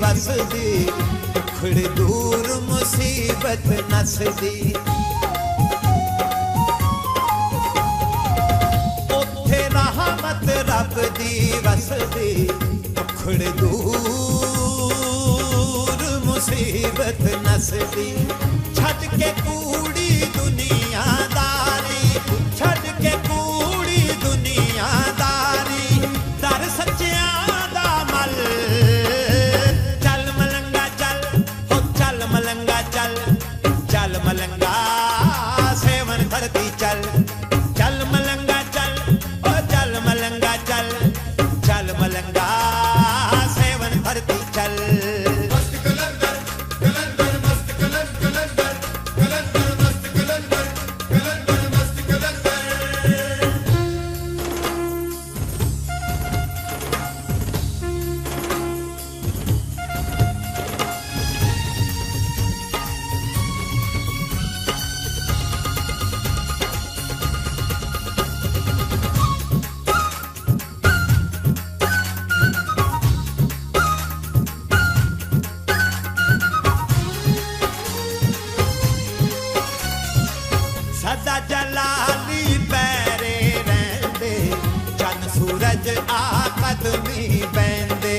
वसदी दुखड़ दूर मुसीबत नसदी उत्थे रहमत रब दी वसदी दुखड़ दूर मुसीबत नसदी छड़ के कूड़ी दुनियादारी छड़ के कूड़ी दुनियादारी दर सच्चियां दा मल चल मलंगा चल हो चल मलंगा चल चल मलंगा सेवन धरती चल चल मलंगा चल ओ चल मलंगा चल चल मलंगा सेवन धरती चल सदा जलाली पैरे रहंदे चन सूरज आ कदमी बैंदे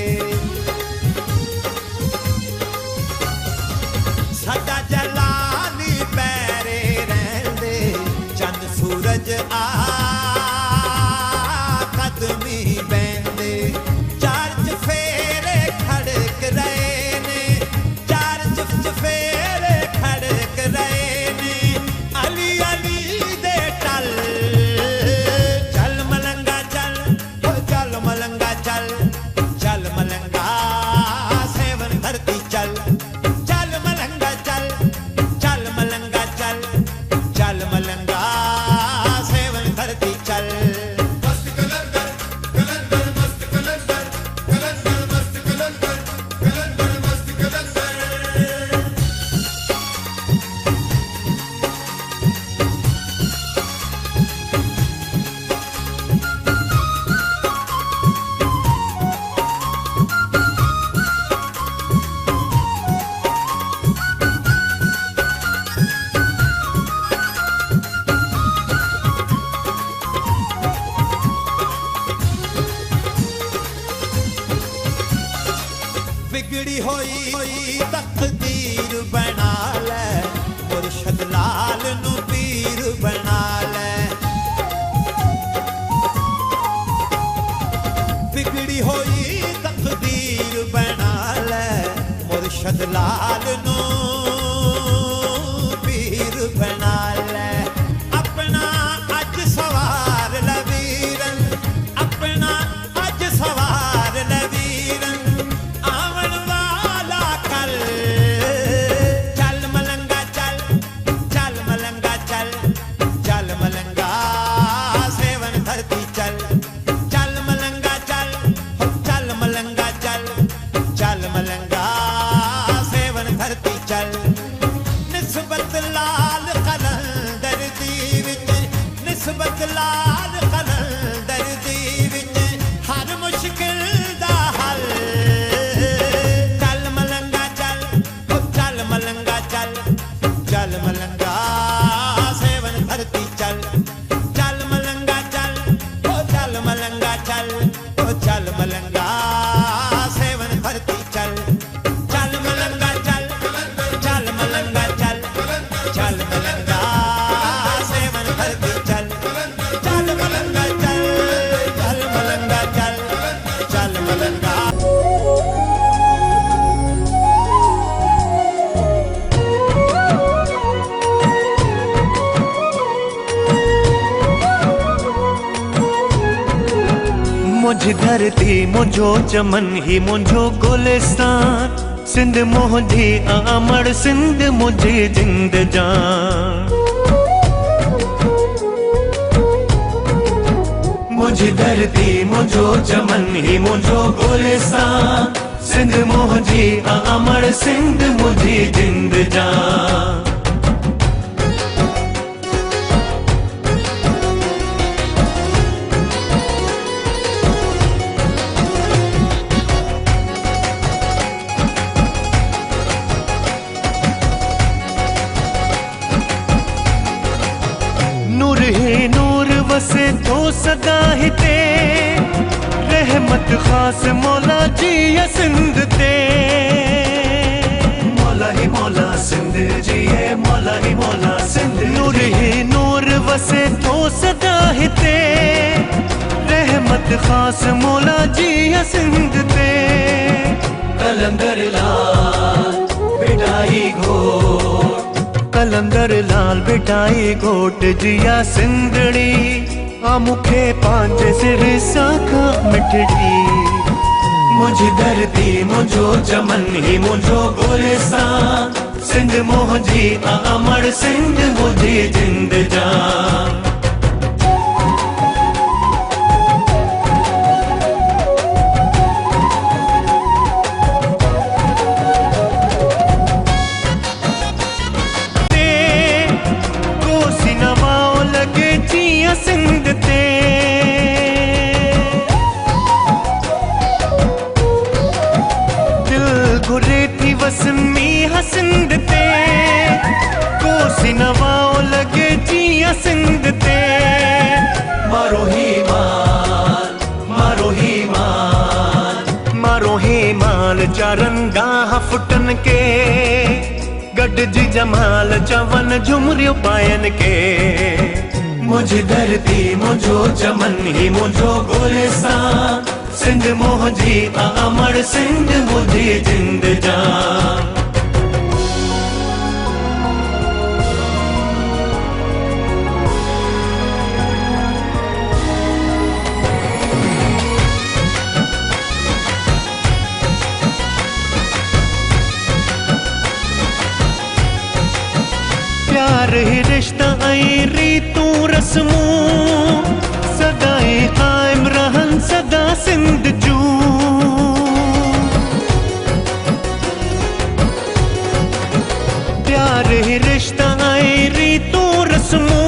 सदा जलाली पैरे रहंदे चन सूरज आ कदमी बैंदे चार चफेरे खड़क रहे ने चार चफेरे खड़क रहे ने अली अली दे टल चल मलंगा चल ओ चल मलंगा चल चल मलंगा सेवन धरती चल चल मलंगा चल चल मलंगा चल चल मलंगा सेवन धरती चल बिगड़ी होई तकदीर बना ले मुर्शद लाल नू पीर बना ले बिगड़ी होई तकदीर बना ले मुर्शद लाल नू पीर बना ले अपना अज सवार लवीरन अपना अज सवार लवीरन चल मलंगा चल चल मलंगा चल चल मलंगा सेवन धरती चल चल मलंगा चल हो चल मलंगा चल चल मलंगा सेवन धरती चल निस्बत लाल कलंदर दी विच निस्बत लाल कलंदर दी विच हर मुश्किल दा हल चल मलंगा चल ओ चल मलंगा चल चल मलंगा सेवन धरती चल चल मलंगा चल ओ चल मलंगा चल ओ चल मलंगा सेवन धरती चल चल मलंगा चल चल मलंगा चल चल मलंगा सेवन धरती चल चल मलंगा चल चल मलंगा चल चल मलंगा मुझ धरती मुझो चमन ही मुझो गुलिस्तान सिंध मोहजी आमड़ सिंध मुझी जिंद जान मुझ धरती मुझो चमन ही मुझो गुलिस्तान सिंध मोहजी आमड़ सिंध मुझी जिंद जान वसे तो सदा हिते रहमत खास मौला जी या सिंध ते मौला ही मौला सिंध जी है मौला ही मौला सिंध नूर ही नूर वसे तो सदा हिते रहमत खास मौला जी या सिंध ते कलंदर लाल बिटाई घोट कलंदर लाल बिटाई घोट जिया सिंधड़ी आ मुखे पांजे सिर साखा मिठड़ी मुझी धरती मुझो चमन ही मुझो गोलिस्तान सिंध मोहजी अमर सिंध मुझी जिंद जान सिंध ते दिल घुरे थी वसमी हसिंध ते कोसी नवाओ लगे जिया सिंध ते मारो ही माल मारो ही माल मारो ही माल चारंगाह फुटन के गड जी जमाल चवन झुमरियो पायन के मुझी धरती मुझो चमन ही मुझो गोलिस्तान सिंध मोहजी अमर सिंध मुझी जिंद जान प्यार ही रिश्ता आई रीतू रस्मूं सदाई कायम रहन सदा सिंध जू प्यार ही रिश्ता आई रीतू रस्मूं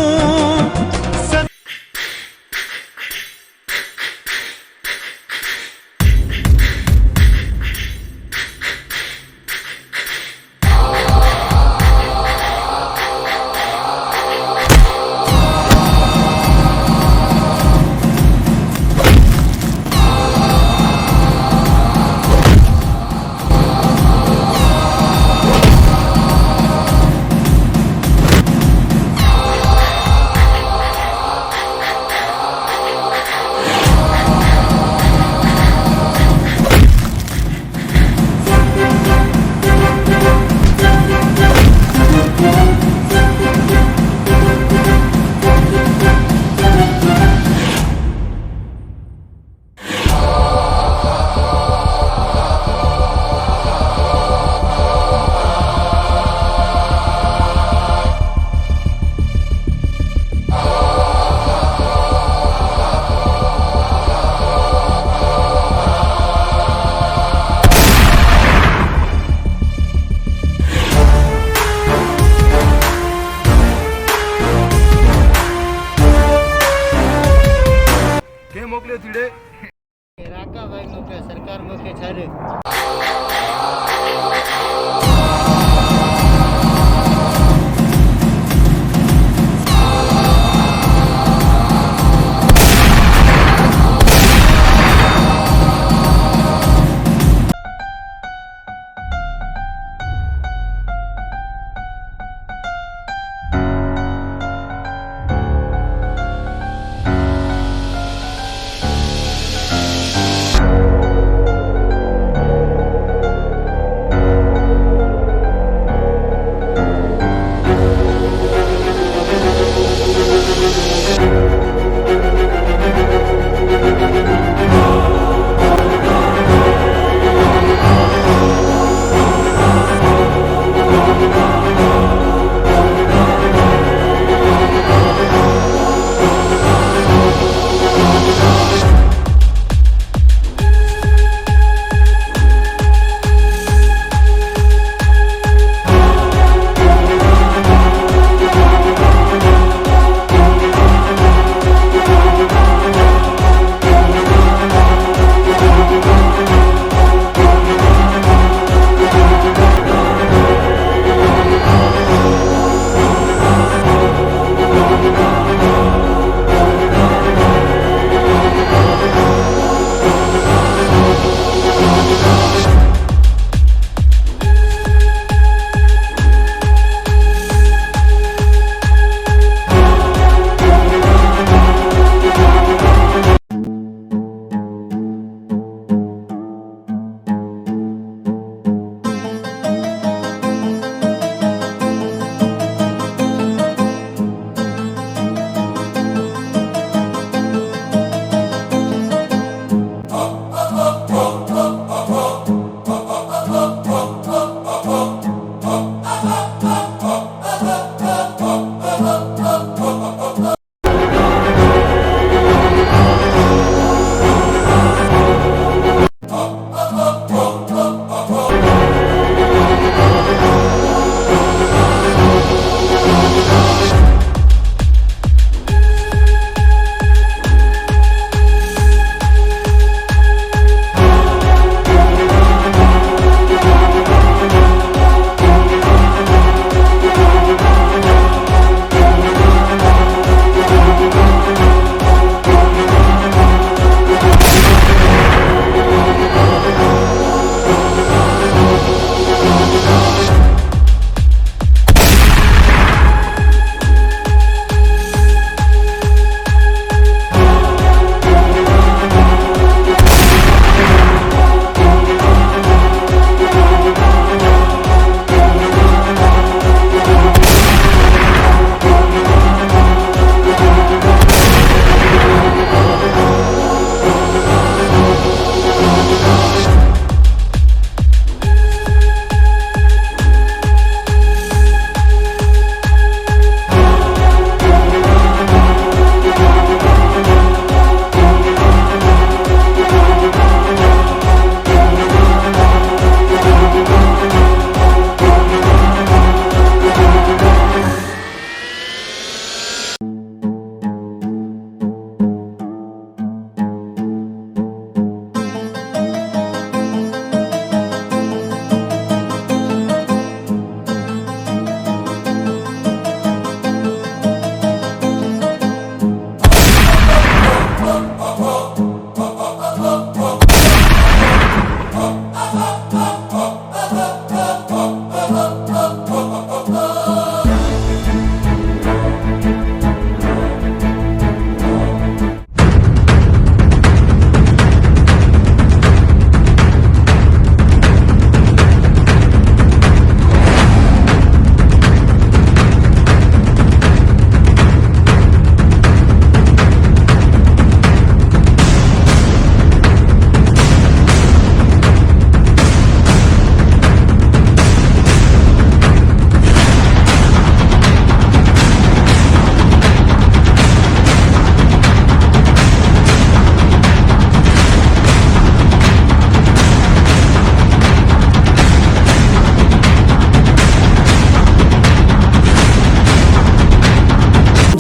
राका भाई मोके सरकार मोके छाड़े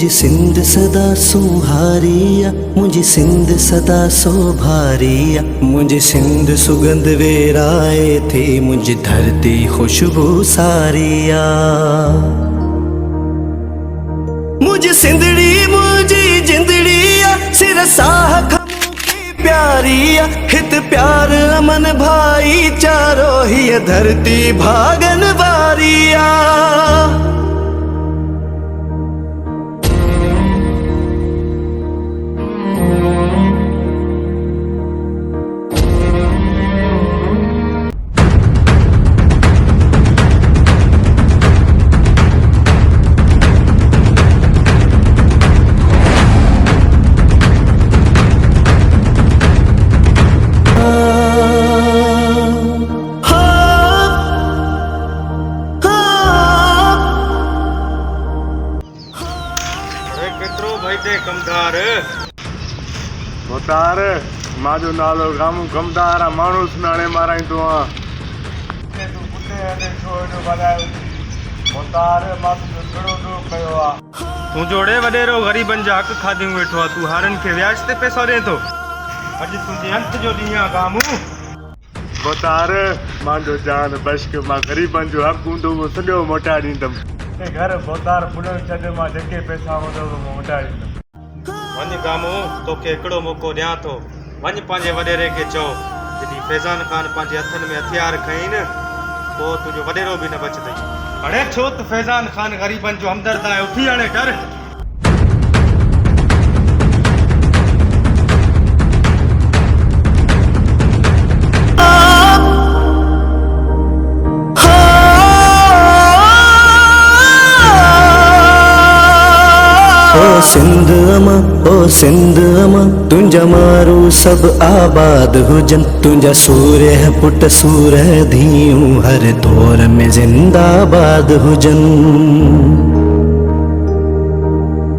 मुझे सिंध सदा सुहारिया, मुझे सिंध सदा सोभारिया, मुझे सिंध सुगंध वेराए थे, मुझे धरती खुशबू सारिया। मुझे सिंधड़ी मुझे जिंदड़िया सिर साह प्यारिया, हित प्यार अमन भाईचारो ही धरती भागन वारिया। मोतार माजो नालो गामू गमदार माण्हू सुञाणे माराईंदो आहियां। तूं पुटे हले छो एॾो वधायो मोतार मां तुंहिंजो कहिड़ो ॾोह कयो आहे? तूं जोड़े वॾेरो ग़रीबनि जा हक़ खादियूं वेठो आहे, तूं हारनि खे व्याज ते पैसो ॾे थो। अॼु तुंहिंजे अंत जो ॾींहुं आहे गामू। मोतार मांजो जान बश्क मां ग़रीबनि जो हक़ हूंदो उहो सॼो मोटाए ॾींदुमि। घर मोतार पुॾण छॾ मां जेके पैसा हूंदो उहो मोटाए ॾींदुमि। वञ गामू, तोखे हिकिड़ो मौक़ो ॾियां थो। वञ पंहिंजे वॾेरे खे चओ, जॾहिं फैज़ान ख़ान पंहिंजे हथनि में हथियार खईं न पोइ तुंहिंजो वॾेरो बि न बचंदई। हाणे छो त फैज़ान ख़ान ग़रीबनि जो हमदर्द आहे, उथी हाणे डर। सिंध अमा ओ सिंध अमा तुंहिंजा मारू सभु आबाद हुजन, तुंहिंजा सूर्य पुट सूरह धीयूं हर दौर में जिंदाबाद हुजन।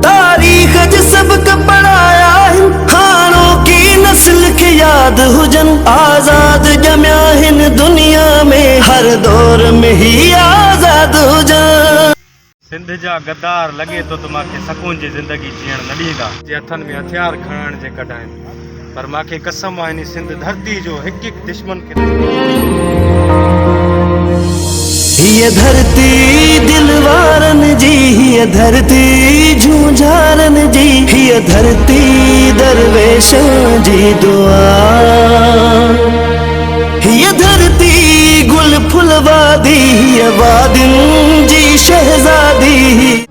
तारीख़ जो सबक पढ़ाया आहिनि हाणो की नस्ल खे याद हुजन, आज़ाद ॼमिया हिन दुनिया में हर दौर में ही आज़ाद हुजन। सिंध जा गद्दार लॻे थो त मूंखे सकून जी ज़िंदगी जीअण न ॾींदा, जे हथनि में हथियार खणण जे कढाइनि, पर मूंखे कसम आहे इन सिंध धरती जो हिकु हिकु दुश्मन खे। हीअ धरती दिल वारनि जी, हीअ धरती झूझारनि जी, हीअ धरती दरवेशनि जी दुआ, हीअ धरती गुल फुल वादी, हीअ वादियुनि जी शहज़ादी।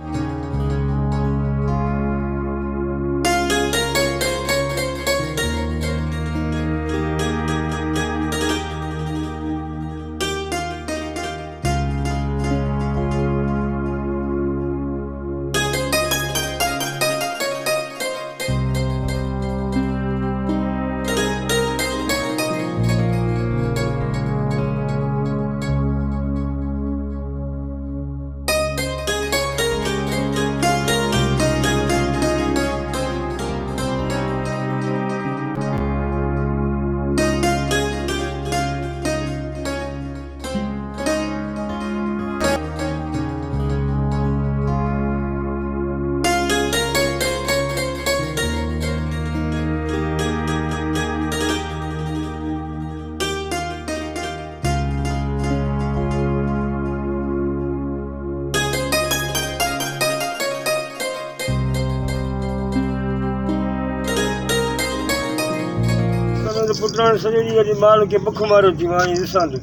पुटण सॼो ॾींहुं अॼु माल खे बुख मारियो थी मां ॾिसां थो।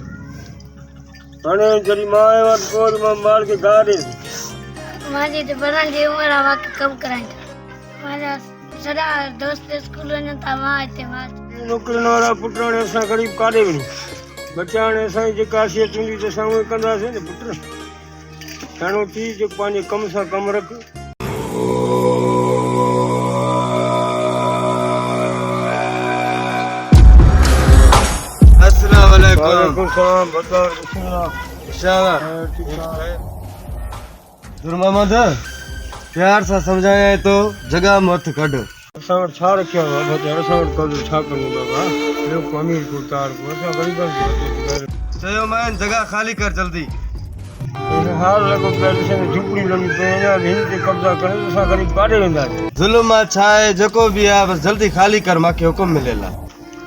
हाणे जॾहिं मां आयो आहे पोइ मां माल खे गाह ॾे मुंहिंजी त पढ़ण जी उमिरि आहे, मूंखे कमु कराईंदा। मुंहिंजा सॼा दोस्त स्कूल वञनि था, मां हिते नौकिरियुनि वारा पुट हाणे असां ग़रीब काॾे वञूं? बच्चा हाणे असांजी जेका हैसियत हूंदी त असां उहे कंदासीं न पुट। हाणे थी जो पंहिंजे कम सां कमु रख। मोहम्मद प्यार सां समझाया तो जगह मत कढ। असां वटि छा रखियो आहे बाबा? असां वटि कजो छा कयूं बाबा? ॿियो अमीर को तार को असां ग़रीबनि खे चयो मैं जगह खाली कर जल्दी। हाल लॻो पियो ॾिसे झुपड़ी लॻी पई अञा हिन ते कब्ज़ा करे असां ग़रीब काॾे वेंदासीं। जुल्म आहे छा आहे जेको बि आहे बसि जल्दी ख़ाली कर मूंखे हुकुम मिलियल आहे।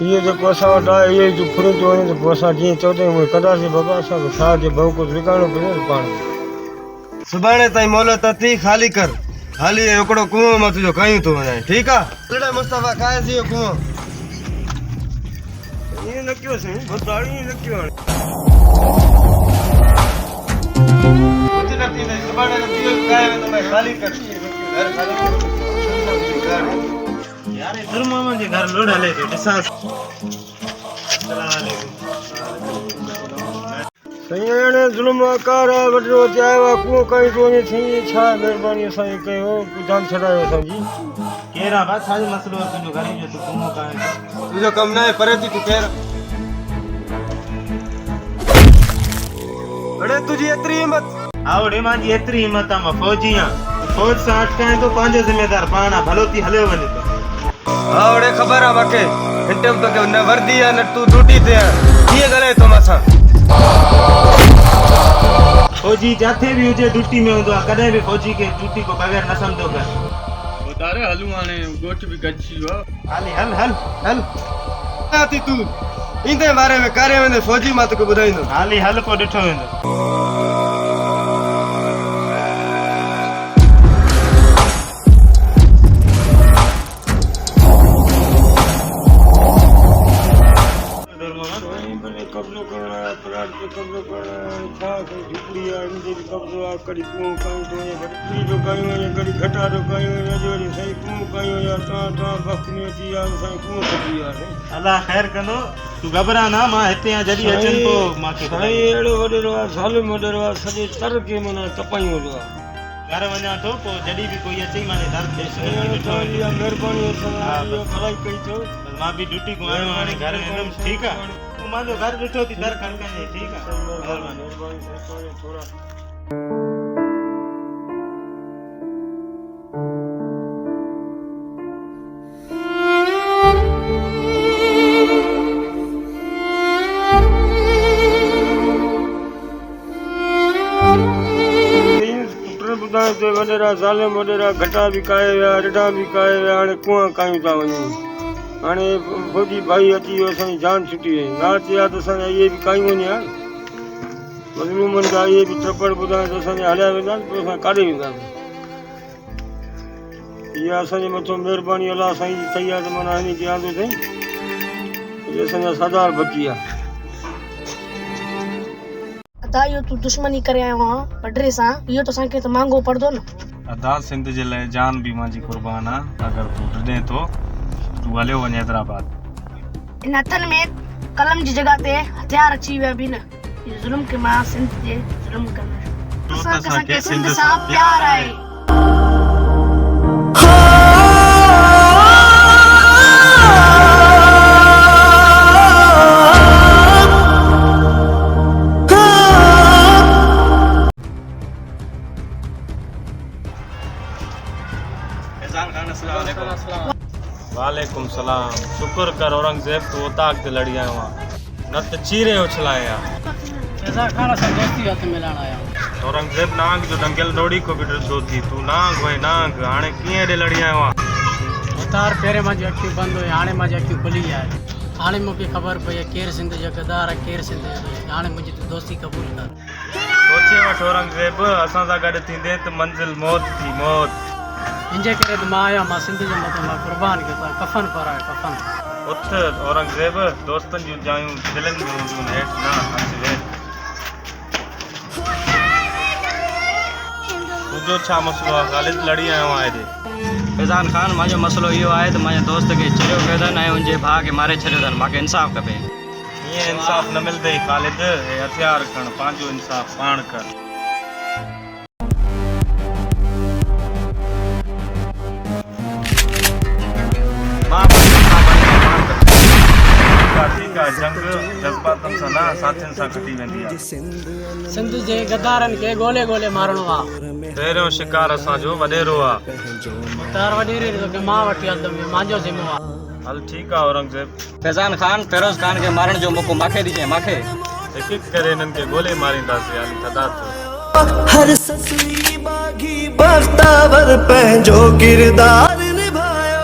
इहो जेको असां वटि आहे इहो जो फुरे थो वञे त पोइ असां जीअं चवंदा आहियूं कंदासीं बाबा असांखे छा जे भाऊ कुझु विकाइणो पवंदो न पाण। सुभाणे ताईं मोहलत अथई ख़ाली कर हाली हिकिड़ो कुओं मां तुंहिंजो कयूं थो वञाए ठीकु आहे। मुस्तफ़ा खाएसि इहो कुओं ईअं न कयो साईं ॿुधाई ईअं न कयो हाणे। कुझु न थींदई सुभाणे त इहो खाए वेंदो भई ख़ाली कर घर ख़ाली कर। यार इधर मामा जे घर लोड हले तो ॾिसां। साईं हाणे ज़ुल्म कार आहे वॾो चयो आहे कुओं कयूं थो वञे साईं छा महिरबानी असांखे कयो जान छॾायो असांजी। केरु आहे भाउ छाजो मसइलो आहे तुंहिंजो घर जो तूं कुओं काए तुंहिंजो कमु न आहे परे थी तूं केरु अड़े तुंहिंजी एतिरी हिम्मत आवड़े मुंहिंजी एतिरी हिम्मत आहे मां फ़ौजी आहियां फ़ौज सां अटकाए थो पंहिंजो ज़िम्मेदार पाण आहे भलो थी हलियो वञे थो। आवड़े ख़बर आहे मूंखे हिन टाइम तोखे न वर्दी आहे न तूं ड्यूटी ते आहे कीअं ॻाल्हाए थो मूंसां। फ़ौजी जिथे बि हुजे ड्यूटी में हूंदो आहे कॾहिं बि फ़ौजी खे ड्यूटी को बग़ैर न सम्झो कर। तारे हलूं हाणे ॻोठ बि गॾिजी वियो आहे। हाली हल हल हल थी तूं ईंदे बारे में कार्य वेंदे फ़ौजी मां तोखे ॿुधाईंदुमि। हाली हल पोइ ॾिठो वेंदो। कब्ज़ो करणु आहे प्लाट ते कब्ज़ो करणु आहे छा कई झुपड़ी आहे हिन ते बि कब्ज़ो आहे कॾहिं कुओं कयूं थो वञे कॾहिं पी थो कयूं वञे कॾहिं घटा थो कयूं वञे अॼु वरी साईं कुओं कयूं या तव्हां वक़्त में अची विया साईं कुओं खपी आहे। अलाह ख़ैर कंदो तूं घबरा न मां हिते आहियां जॾहिं अचनि पोइ मूंखे साईं अहिड़ो वॾेरो आहे ज़ालिम वॾेरो आहे सॼे तर खे माना तपायूं वॾो आहे। घर वञा थो पोइ जॾहिं बि कोई अचे माने दर ते तव्हांजी इहा महिरबानी भलाई कई अथव। मां बि ड्यूटी को आयो हाणे घर वेंदुमि ठीकु आहे। तूं मुंहिंजो घर ॾिठो थी दर खड़काइजे ठीकु आहे। थोरा वॾेरा ज़ालिम वॾेरा घटा बि काए विया ॾेढा बि काए विया हाणे कुआं कयूं था वञूं। हाणे फ़ौजी भाई अची वियो असांजी जान छुटी वई राति आहे त असांजा इहे बि कयूं वञे हाणे मज़लूमनि जा इहे बि चपड़ ॿुधाए त असांजा हलिया वेंदासीं पोइ असां काॾे वेंदासीं। इहा असांजे मथां महिरबानी अलाह साईं जी थी आहे त माना हिन खे आंदो अथई इहे असांजा सरदार बची विया। अदा इहो तूं दुश्मनी करे आयो आहीं पडरे सां इहो त असांखे त महांगो पड़दो न। अदा सिंध जे लाइ जान बि मुंहिंजी कुर्बान आहे अगरि तूं ॾिॾे थो तूं हलियो वञे हैदराबाद। इन हथनि में कलम जी जॻह ते हथियार अची विया बि न इहो ज़ुल्म खे मां सिंध ते ज़ुल्म कंदुसि। असांखे सिंध सां प्यार आहे। वालेकुम सलाम शुक्र कर औरंगजेब तू उताक ते लड़ी आयो आहे न त चीरे उछलाए आहे। औरंगजेब नांग जो दंगल डोड़ी को बि ॾिठो थी तूं नांग वई नांग हाणे कीअं हेॾे लड़ी आयो आहे। उतार पहिरें मुंहिंजी अखियूं बंदि हुई हाणे मुंहिंजी अखियूं खुली आहे। हाणे मूंखे ख़बर पई आहे केरु सिंध जो गद्दार आहे केरु सिंध जो हाणे मुंहिंजी तूं दोस्ती क़बूल कर। सोचे वठि औरंगजेब असां सां गॾु थींदे त मंज़िल मौत थी मौत। हिनजे करे त मां आहियां मां सिंध जे मथां मां क़ुर्बान कयो आहे कफ़न पर आहे कफ़न। उथ औरंगजेब दोस्तनि जूं जायूं दिलनि में हूंदियूं हेठि न अच वेठ। तुंहिंजो छा मसइलो आहे ख़ालिद लड़ी आयो आहे हेॾे। फैज़ान खान मुंहिंजो मसइलो इहो आहे त मुंहिंजे दोस्त खे चरियो कयो अथनि ऐं हुनजे भाउ खे मारे छॾियो अथनि मूंखे इंसाफ़ खपे। ईअं इंसाफ़ न मिलंदई ख़ालिद हे हथियार खण पंहिंजो इंसाफ़ पाण कर। जंग जज़्बातनि सां न साथियुनि सां घटी वेंदी आहे। सिंध जे गद्दारनि खे ॻोल्हे ॻोल्हे मारणो आहे। पहिरियों शिकार असांजो वॾेरो आहे। तार वॾेरे तोखे मां वठी हलंदुमि इहो मुंहिंजो ज़िम्मो आहे। हल ठीकु आहे औरंगजेब। फैज़ान खान फिरोज़ खान खे मारण जो मौक़ो मूंखे ॾिजे मूंखे हिकु हिकु करे हिननि खे ॻोल्हे मारींदासीं हाली थदा थियो। हर ससुई बागी बख्तावर पंहिंजो किरदार निभायो।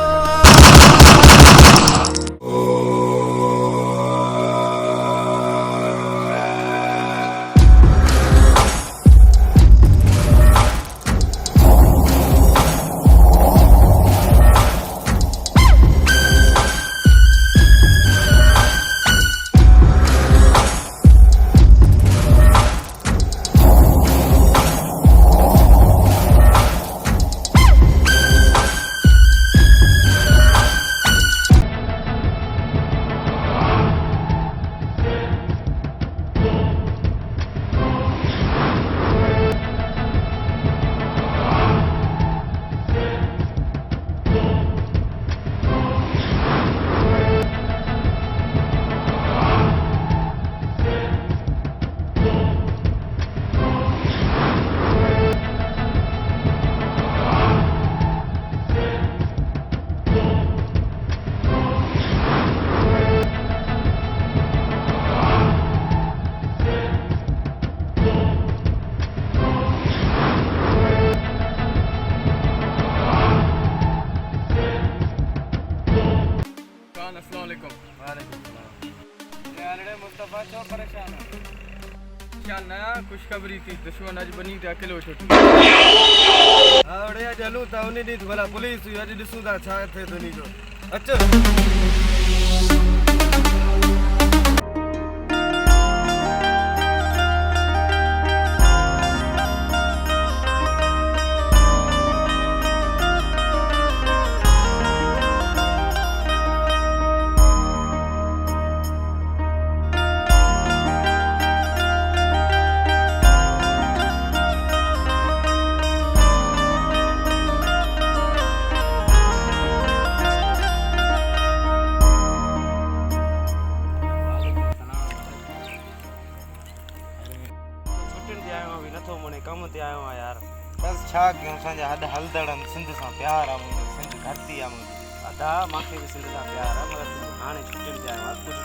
मुस्तफा छो परेशान है? क्या नया खुशखबरी थी, दुश्मन अज बनी थे अकेलो छुट्टी। आवड़े अॼु हलूं था उन ॾींहुं भला पुलिस हुई, अॼु ॾिसूं था छा थिए थो उन जो। अचो कम ते आयो आहियां यार। बस छा कयूं, असांजा हॾ हलदड़ आहिनि, सिंध सां प्यार आहे मुंहिंजो, सिंध धरती आहे मुंहिंजी। अदा मूंखे बि सिंध सां प्यार आहे, मगर हाणे छुट्टियुनि ते आयो आहियां, कुझु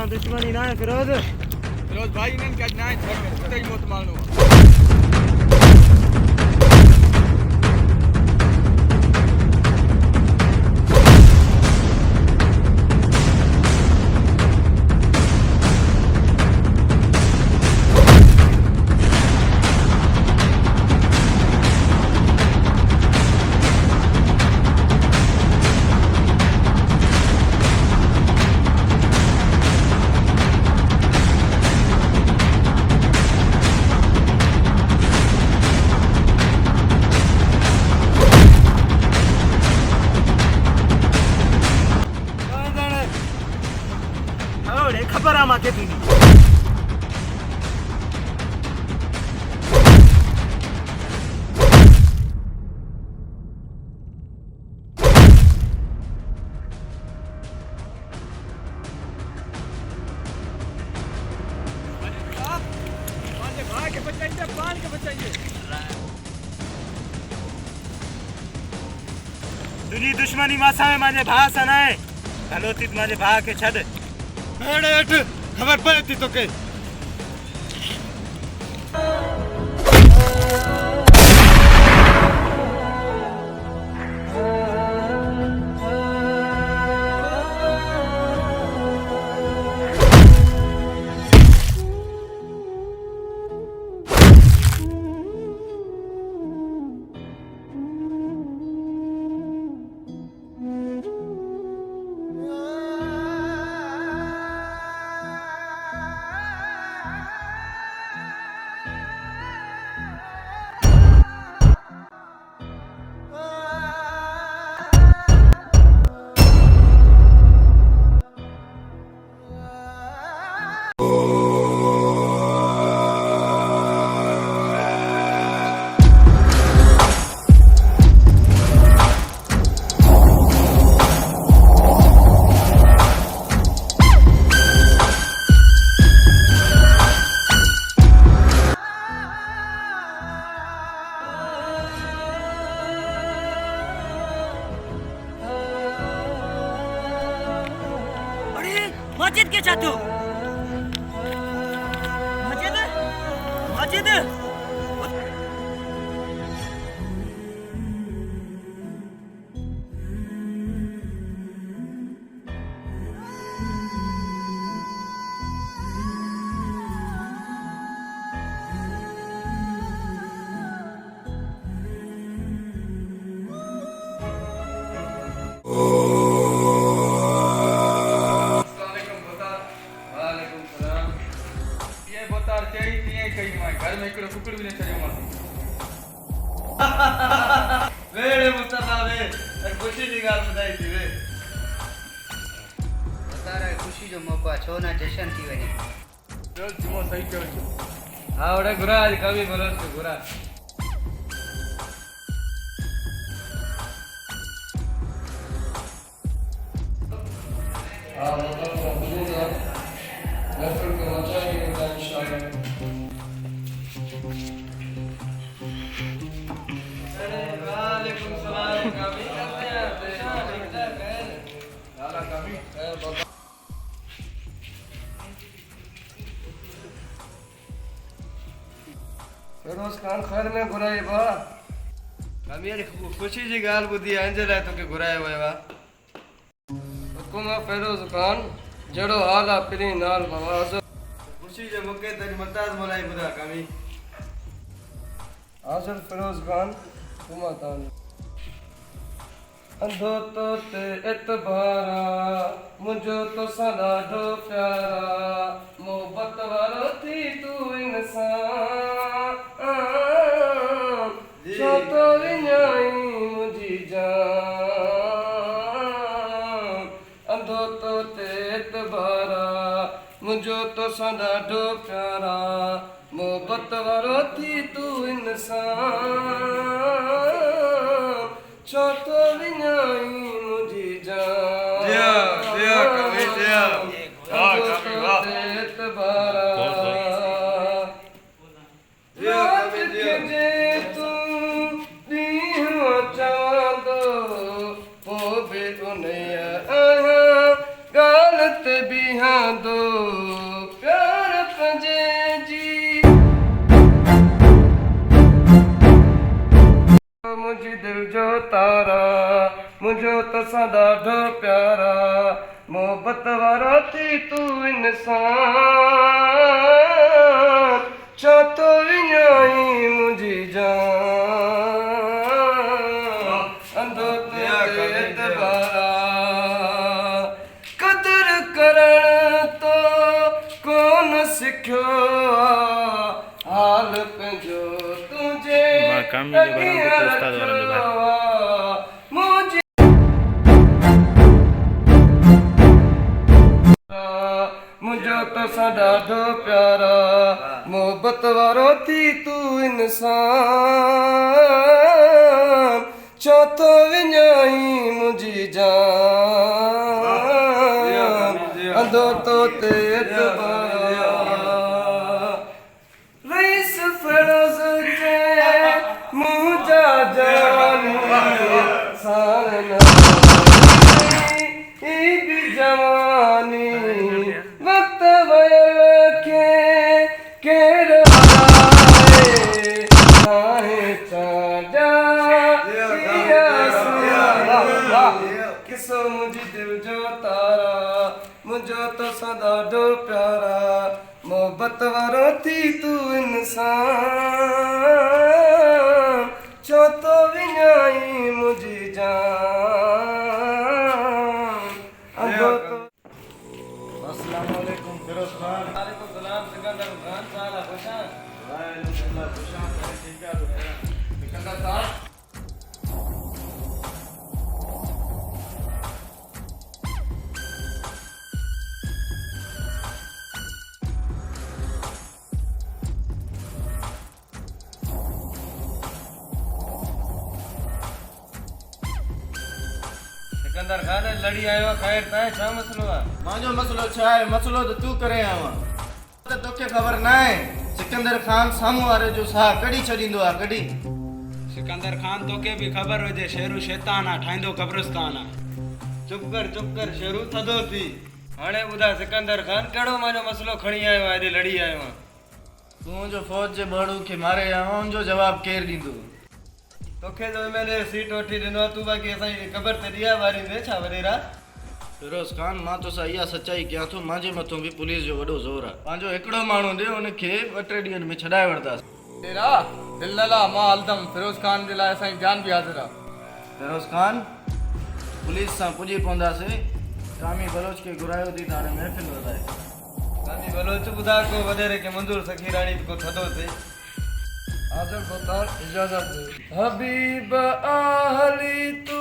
दुश्मनी ना है फिरोज। फिरोज भाई इन्हनि खे अॼु ना आहे कुते जी मौत मारणो आहे। खबर आहे मूंखे तुंहिंजी। भाई के बचाइए, प्राण के बचाइए। तुझी दुश्मनी मासा में मुंहिंजे भाउ सां न आहे। हलो थी मुंहिंजे भाउ खे छॾ। भेड़ हेठ खबर पए थी तोखे। मस्जिद के छातू मस्जिद मस्जिद ये बोतार चई तीअं कई मां घर में हिकिड़ो कुकड़ बि न छॾियो मां वेड़े मुस्तफा वे ख़ुशी जी ॻाल्हि ॿुधाई थी वे तारा खुशी जो मौको आहे छो न जशन थी वञे ॿियो जुमो सही चयो हा ओड़े घुरा अॼु कमी भरोस के घुरा फिरोज खान खैर में घुराई बा अमीर खुशी जी ॻाल्हि ॿुधी आहे इन जे लाइ तोखे घुरायो वियो आहे हुकुम फिरोज खान जहिड़ो हाल आहे पिरी नाल बवाज़ खुशी जे मौके ते मताज मोलाई ॿुधा कमी हाज़िर फिरोज खान हुकुमा तान अंधो तो ते एतबारा मुझो तो सा ॾाढो प्यारा मोहबत वारो थी तू इंसान छो तो विञाई मुंहिंजी जान अंधो तो ते एतबारा मुझो तो सा ॾाढो प्यारा मोहबत वारो थी तू इंसान छो तो विञाई मुंहिंजी जान प्यार पंजे जी मुझी दिल जो तारा मुझो तो सा ॾाढो प्यारा मोहबत वारो थी तू इंसान छो तो विञाई मुंहिंजी जान अंधो ते एतबारा कदर करण तो कोन सिखियो हाल पंहिंजो तुंहिंजे मुझो तो सा ॾाढो प्यारा मोहबत वारो थी तू इंसान छो तो विञाई मुंहिंजी जान अंधो तो ते एतबारा रईस फिरोज के मुंहिंजा जान सारन ई भी जवानी वक्त वयल के केर आए चांदा किसो मुझी दिल जो तारा मुझो तो सा ॾाढो प्यारा मोहबत वारो थी तू इंसान छो तो विञाई मुंहिंजी जान अंधो तो अस्सलाम वालेकुम फिरोज खान वालेकुम सलाम सिकंदर खान साला खुशान वालेकुम खुशान ठीक है सिकंदर साहब सिकंदर खान लड़ी आयो खैर ताए छा मसलो आहे मांजो मसलो छा आहे मसलो तो तू करे आवा त तोखे ख़बर न आहे सिकंदर खान साम्हूं वारे जो साह कढी छॾींदो आहे कढी सिकंदर खान तोखे बि ख़बर हुजे शेरू शैतान आहे ठाहींदो कब्रिस्तान आहे चुप कर शेरू थधो थी हाणे ॿुधाए सिकंदर खान कहिड़ो मांजो मसलो खणी आयो आहे हेॾे लड़ी आयो आहे? तूं जो फौज जे बड़ू खे मारे आयो आहे उनजो जवाब केरु ॾींदो? तोखे जो एमएलए सीट वठी ॾिनो आहे, तूं बाक़ी असांजी ख़बर त ॾिया वारींदे छा वॾेरा? फिरोज खान मां तोसां इहा सचाई कयां थो, मुंहिंजे मथां बि पुलिस जो वॾो ज़ोर आहे। पंहिंजो हिकिड़ो माण्हू ॾे उनखे 2-3 ॾींहंनि में छॾाए वठंदासीं। तेरा दिल न ला, मां हलंदमि। फिरोज खान जे लाइ असांजी जान बि हाज़िर आहे। फिरोज खान पुलिस सां पुॼी पवंदासीं। कामी बलोच खे घुरायो थी त हाणे महफ़िल वधाए। कामी बलोच ॿुधा को वॾेरे खे मंज़ूर सखीराणी को थधो थिए। हाज़िर कोतार इजाज़त दे। हबीब आहली तू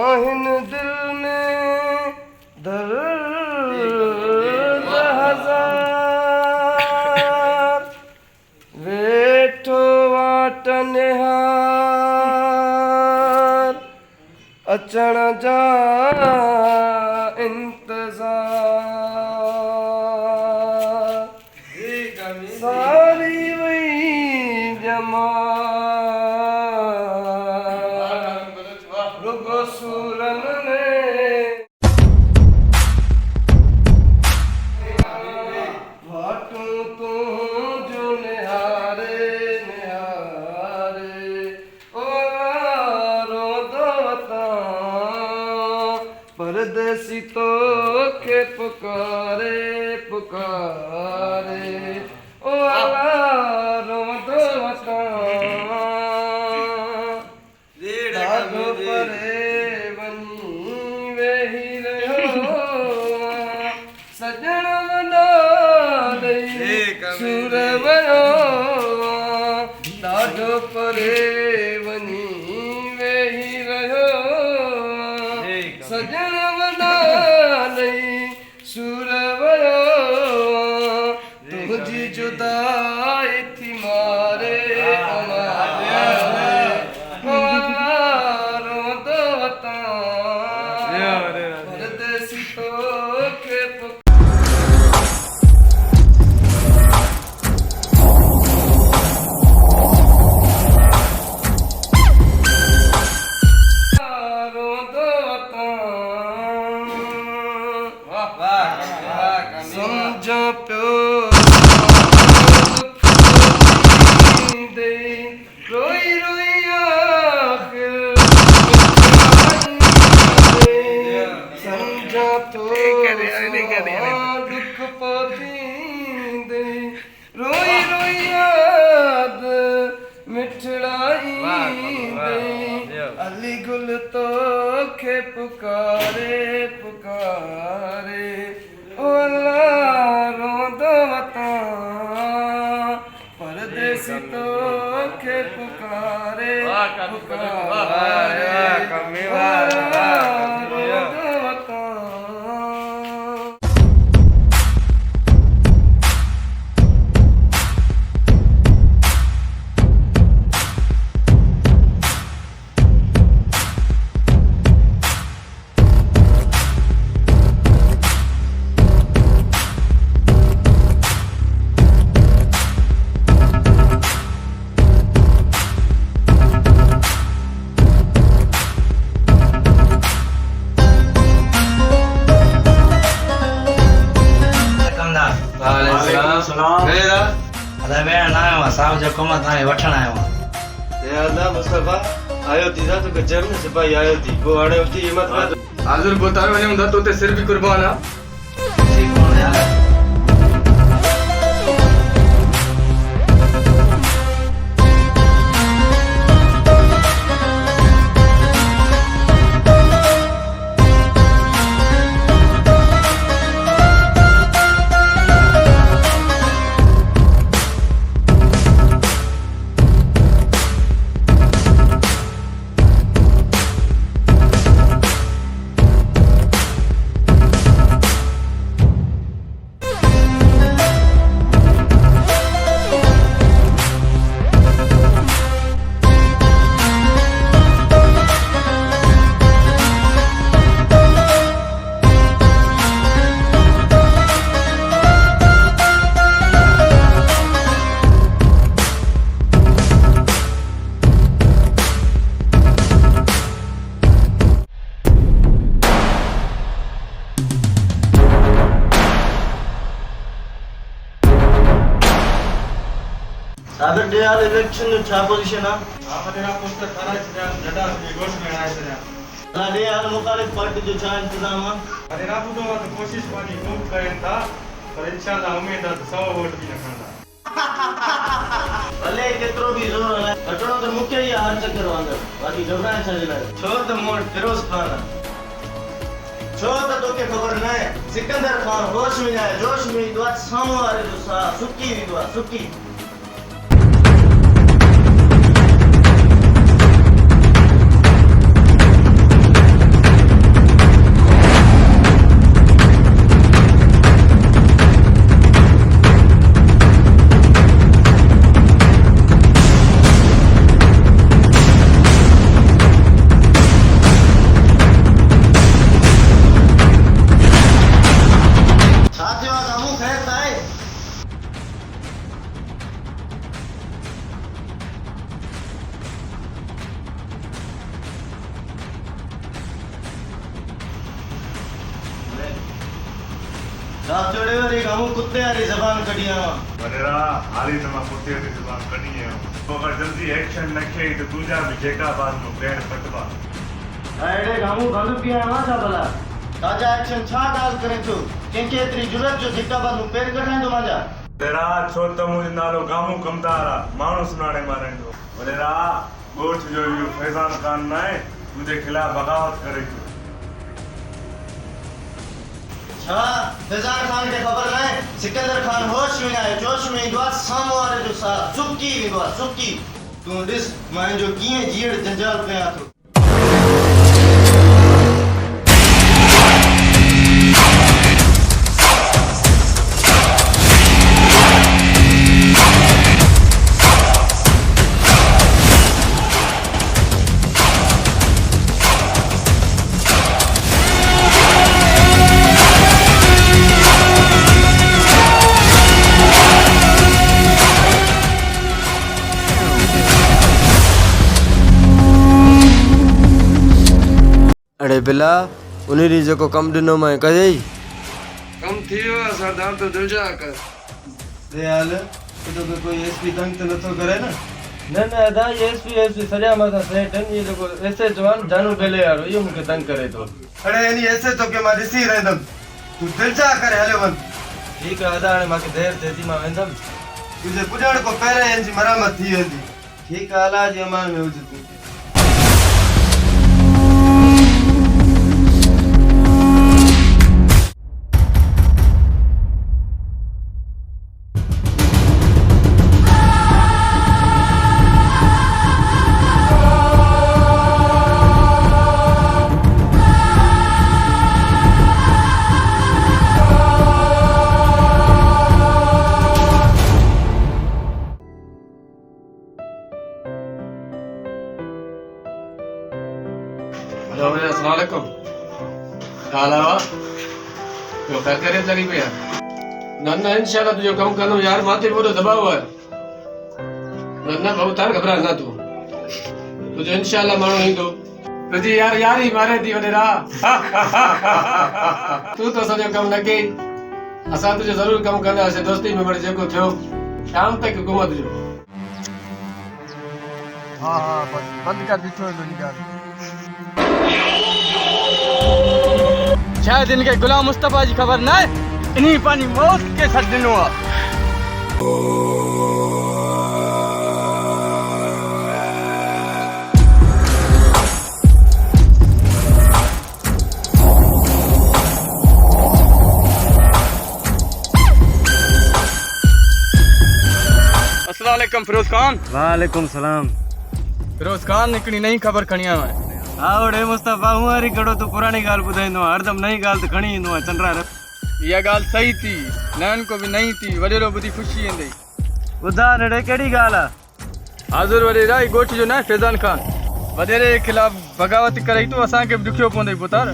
आहिन दिल में दर्द हजार वेठो वाट निहार अचण जा इंतज़ार सारी वई जमा रुगो सूरन में वाटू तू जो निहारे निहारे ओ रो दो परदेसी तो के पुकारे पुकारे ओ रो दो ॾाढो परे वञी वेही रहियो सजण वॾा ॾेई सुर वियो ॾाढो परे वञी वेही रहियो सजण वॾा ॾेई सुर वियो तुंहिंजी जुदाई थी मारे परदेसी तो के समझो प्यो रोई रोई आखिर समझा तो दुख पोतींदे रोई रोई याद मिठड़ाई अली गुल तो के पुकारे पुकारे ओ अल्लाह रोंदो वतां परदेसी तो के पुकारे पुकारे रोंदो वतां साहब जो कम थाने वठण आयो अल्लाह मुस्तफा आयो थी था तो जर्म सिपाही आयो थी को हाणे उठी हिम्मत कर हाज़िर बोतार वने हुंदा तो ते सिर भी कुर्बान आ दादा डेल इलेक्शन जो छा पोजीशन आ वॾेरा पोस्टर ठाराए छॾिया जॾा गोठ में हणाए छॾिया डेल मुखालिफ पार्टी जो छा इंतजाम आ वॾेरा ॿुधो आहे त कोशिशि पंहिंजी ख़ूब कनि था पर इंशाल्लाह उमेद आहे त 100 वोट बि न खणंदा भले केतिरो बि ज़ोर हलाए घटणो त मूंखे ई हर चक्कर वांदो बाक़ी घबराए छा जे लाइ छो त मूं वटि फिरोज़ खान आहे छो त तोखे ख़बर न आहे सिकंदर खान होश में आहे जोश में ईंदो आहे साम्हूं वारे जो साह सुकी वेंदो आहे सुकी जोड़े वाली गामू कुत्ते वाली जबान कढ़ी आवा वॾेरा हाली त मां कुते जी ज़बान कढी आहियां तो अगर जल्दी एक्शन न कई तो तुंहिंजा बि जेका बात में पैर पटवा अड़े गामू बंद पिया आवा छा भला ताजा एक्शन छा ॻाल्हि करे थो कंहिंखे एतिरी जुरत जो जेका बात में पैर कढाईंदो मुंहिंजा वॾेरा छो त मुंहिंजो नालो गामू कमदार आहे माण्हू सुञाणे मां रहंदो वॾेरा ॻोठ जो इहो फैज़ान खान न आहे तुंहिंजे खिलाफ़ बगावत करे थो छा फैज़ान खान खे ख़बर न आहे सिकंदर खान होश में आहे जोश में ईंदो आहे साम्हूं वारे जो साह सुकी वेंदो आहे सुकी तूं ॾिस मां हिनजो कीअं जीअड़ जंजाल कयां थो अड़े बिला उन्हीं ॾींहुं जेको कमु ॾिनो मैं कयई कम थी वियो आहे सरदार तो दिल जा कर दयाल तो कोई एसपी तंग तो नथो करे न न न अदा ये एसपी सॼा मथां सेठ आहिनि इहे जेको एसए जवान जानू बेले वारो इहो मूंखे तंग करे थो अड़े इनी ऐसे तो के मां ॾिसी रहंदमि तूं दिल जा करे हलियो वञ ठीकु आहे अदा हाणे मूंखे देरि थिए थी मां वेंदमि तुंहिंजे पुॼण खां पहिरियों हिन जी मरामत थी वेंदी ठीकु आहे अलाह जी अमान में हुजे तूं लगी पिया न इंशाल्लाह तुझो कम कंदो यार माथे पूरो दबाव है न बहु तार घबरा ना तू तुझो इंशाल्लाह मानो ईंदो तुझी यार यारी मारे थी वॾेरा तू तो सॼो कम न कई असां तुझो ज़रूर कम कंदासीं दोस्ती में वरी जेको थियो शाम तक हुकूमत जो हाँ बंद कर ॾिठो निकाल शायद इनके गुलाम मुस्तफा जी खबर न है इन्हीं पानी मौत के साथ दिनों अस्सलाम वालेकुम फिरोज खान वालेकुम सलाम फिरोज खान हिकिड़ी नई ख़बर खणी आयो आहियां हाँ ओड़े मुस्तफा हूं वारी कड़ो तू पुरानी ॻाल्हि ॿुधाईंदो आहे हरदम नई ॻाल्हि त खणी ईंदो आहे चंद्रा इहा ॻाल्हि सही थी नयन को बि नई थी वॾेरो ॿुधी ख़ुशी ईंदी ॿुधा नेड़े कहिड़ी ॻाल्हि आहे हाज़ुर वॾेरा ही ॻोठ जो न आहे फैज़ान खान वॾेरे जे ख़िलाफ़ बग़ावत करे थो असांखे बि ॾुखियो पवंदई पुतार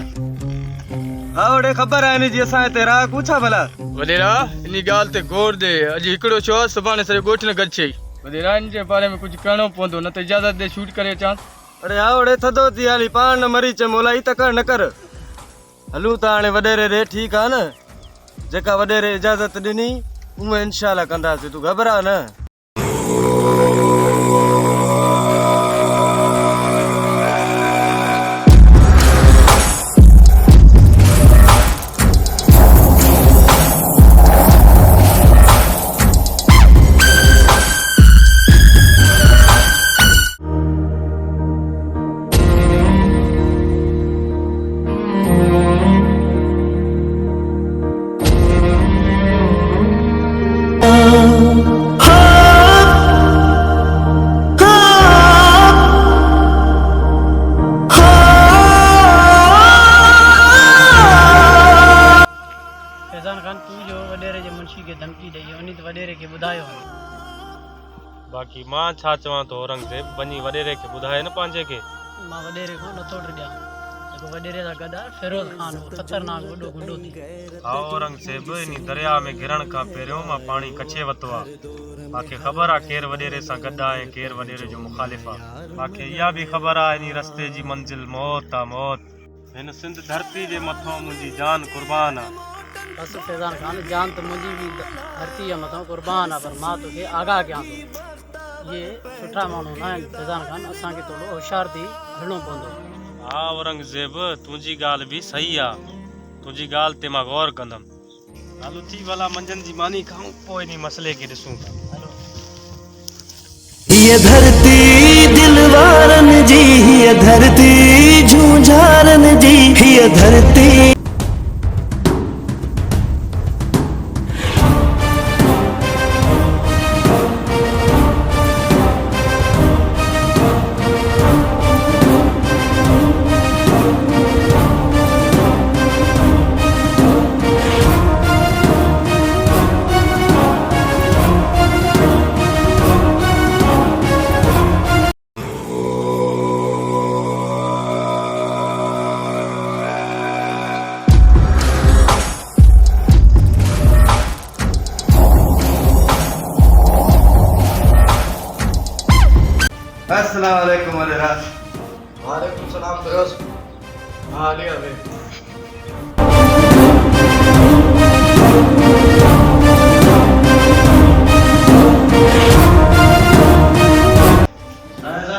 हाँ ओड़े ख़बर आहे हिनजी असां हिते राह पूछा भला वॾेरा इन ॻाल्हि ते गौर ॾे अॼु हिकिड़ो छो आहे सुभाणे सॼो ॻोठ न गॾिछई वॾेरा इन जे बारे में कुझु करिणो पवंदो न त इजाज़त ॾे शूट करे अचां अरे हाँ ओड़े थधो थी हाली पाण न मरी चे मोला ई त कर न कर हलूं त हाणे वॾेरे ॾे ठीकु आहे न जेका वॾेरे इजाज़त ॾिनी उहा इंशाल्लाह कंदासीं तूं घबरा न फैज़ान खान तू जो वॾेरे जे मुंशी खे धमकी ॾेई वञी त वॾेरे खे ॿुधायो बाक़ी मां छा चवां थो औरंगज़ेब वञी वॾेरे खे ॿुधाए न पंहिंजे खे। मां वॾेरे खां नथो ॾियां जेको वॾेरे जा गॾा फिरोज़ खान हो ख़तरनाक वॾो गुंडो थी। हा औरंगज़ेब इन दरिया में गिरण खां पहिरियों मां पाणी कछे वरितो आहे। मूंखे ख़बर आहे केरु वॾेरे सां गॾु आहे ऐं केरु वॾेरे जो मुखालिफ़ आहे। मूंखे इहा बि ख़बर आहे इन रस्ते जी मंज़िल मौत आहे मौत। हिन सिंध धरती जे मथां मुंहिंजी जान कुर्बान आहे। बस फैज़ान खान जान तो मुंहिंजी बि धरती जे मथां कुर्बान आहे पर मां तोखे आगाह कयां थो ये सुठा माण्हू न आहिनि फैज़ान खान असांखे थोरो होशियार थी हलणो पवंदो। हा औरंगज़ेब तुंहिंजी ॻाल्हि बि सही आहे तुंहिंजी ॻाल्हि ते मां गौर कंदुमि। हलो थी भला मंझंदि जी मानी खाऊं पोइ इन मसइले खे ॾिसूं था। ये धरती दिलवारन जी ये धरती झूझारन जी ये धरती अस्सलाम वालेकुम वडेरा। वालेकुम सलाम फिरोज। हाँ लिया भाई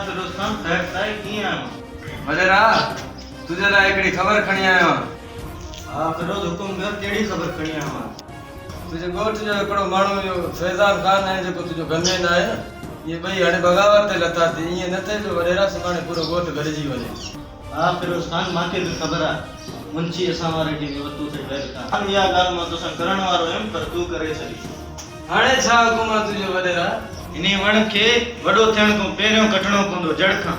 फिरोज खान खैर ताई कीअं आहियो? वडेरा तुझे लाइ हिकिड़ी ख़बर खणी आयो आहियां। हा फिरोज हुकुम कर कहिड़ी ख़बर खणी आयो आहियां? तुझे ॻोठ जो हिकिड़ो माण्हू इहो फैज़ान खान आहे जेको तुंहिंजो गनमेन आहे ये ॿई हाणे बग़ावत ते लथा थी ईअं न थिए जो वडेरा सुभाणे पूरो ॻोठ गॾिजी वञे। हा फिरोज खान मूंखे बि ख़बर आहे मुंशी असां वारे खे वतू थे बैल खान इहा ॻाल्हि मां तोसां करण वारो हुयमि पर तूं करे छॾी। हाणे छा हुकुम आहे तुंहिंजो वडेरा? इन वण खे वॾो थियण खां पहिरियों कटणो पवंदो जड़ खां।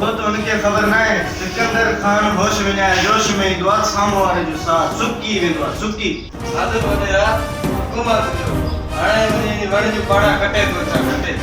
वो तो उनखे ख़बर न आहे सिकंदर खान होश विञाए जोश में ईंदो आहे साम्हूं वारे जो साह सुकी वेंदो आहे सुकी। साधु वडेरा हुकुम आहे तुंहिंजो हाणे इन वण जो पाड़ा कटे थो छा कटे।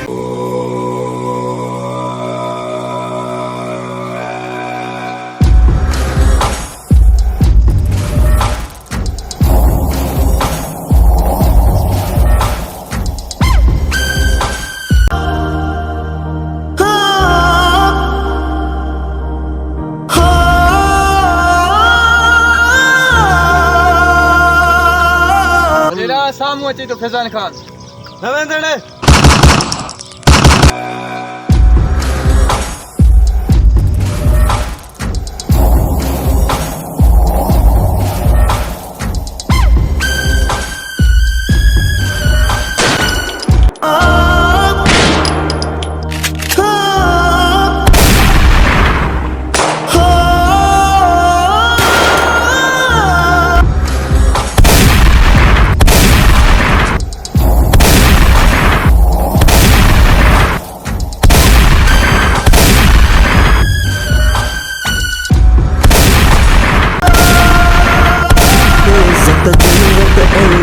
सामू अचे तो फैज़ान खान नवेंद्र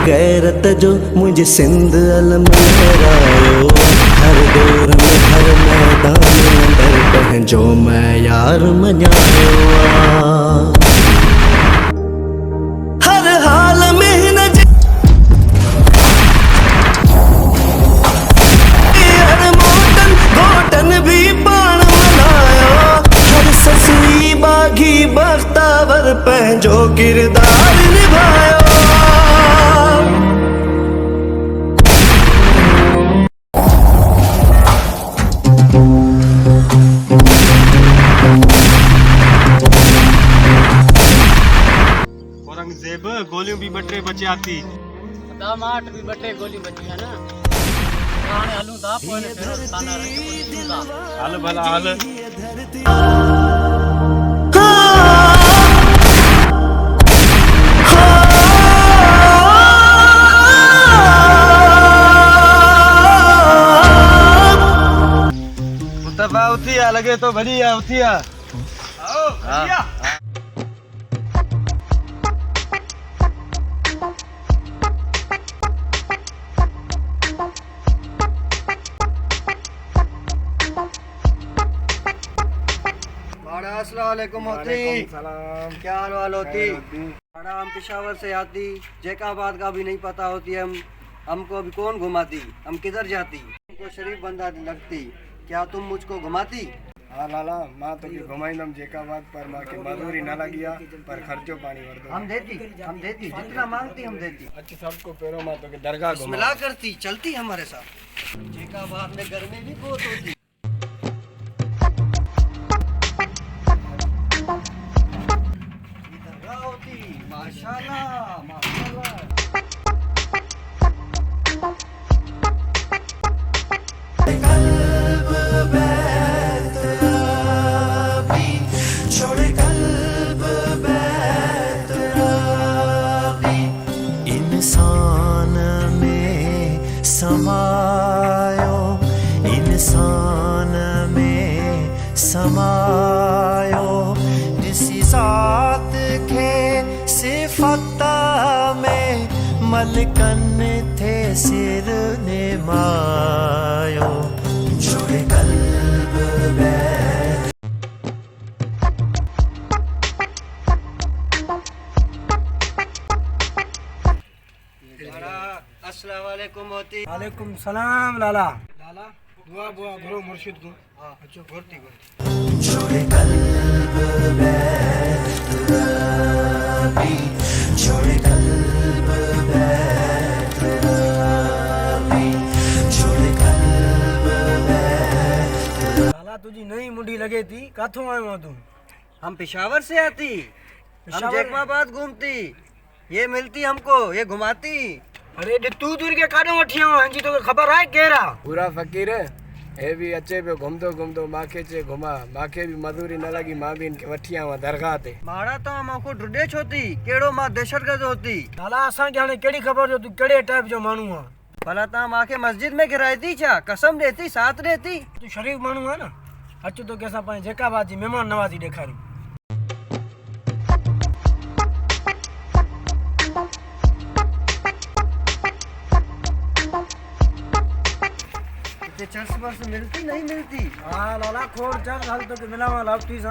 गैरत जो मुझे सिंध अलम लहरायो हर दौर में हर मैदान अंदर पंहिंजो मैं यार मञायो हर हाल में न हर मोटन घोटन भी पाण मनायो हर ससुई बागी बख्तावर पंहिंजो किरदार निभायो गोलियों भी बटे बचिया थी दामाट भी बटे गोली बची है ना हाणे हलूं था पोइ हिन फिरोज खान रंग को ॾिसूं था हाल भला हाल मुस्तफा उठिया लगे तो बढ़िया उठिया आओ बढ़िया अस्सलाम वालेकुम होती क्या हाल वाल होती बड़ा हम पेशावर से आती जैकाबाद का भी नहीं पता होती हमको अभी कौन घुमाती हम किधर जाती हमको शरीफ बंदा लगती क्या तुम मुझको घुमाती हाँ लाला माँ तो घुमाईंदम जैकाबाद पर माँ की मजदूरी न लगिया पर खर्चो पानी वरदो हम देती जितना मांगती हम देती अच्छा सबको पैरों माँ तो दरगाह घुमा मिला करती चलती हमारे साथ जैकाबाद में गर्मी भी बहुत होती माशाल्लाह माशाल्लाह इंसान में समायो इंसान में समायो जिसी जात के सिफत में मलकन थे सिर ने मायो जुड़ कल्ब में अस्सलाम वालेकुम होती वालेकुम सलाम लाला लाला दुआ बुआ भरो मुर्शिद को हाँ अच्छा घोरती जुड़ कल्ब में तुराबी जुड़ कल्ब में तुराबी जुड़ कल्ब में लाला तुझी नई मुंडी लगे थी काथों आयो हो तू हम पेशावर से आती हम जैकाबाद घूमती ये मिलती हमको ये घुमाती अरे तू दूर के काडो वठियो हंजी तो खबर है केरा पूरा फकीर हे भी अचे पे घूमदो घूमदो माखे चे घुमा माखे भी मजदूरी न लगी मां भी इनके वठिया हुआ दरगाह ते माड़ा तो हमको ढुडे छोती केड़ो मां दहशतगर्द होती लाला असा के हाने केड़ी खबर जो तू केड़े टाइप जो मानू है भला ता माखे मस्जिद में गिराईती छा कसम देती साथ रहती तू शरीफ मानू है ना अच तो कैसा पाए जैकाबाद जी मेहमान नवाजी देखारी चर्च पर मिलती नहीं मिलती हाँ लाला खोर चल हाल तो के मिलावा लापती सा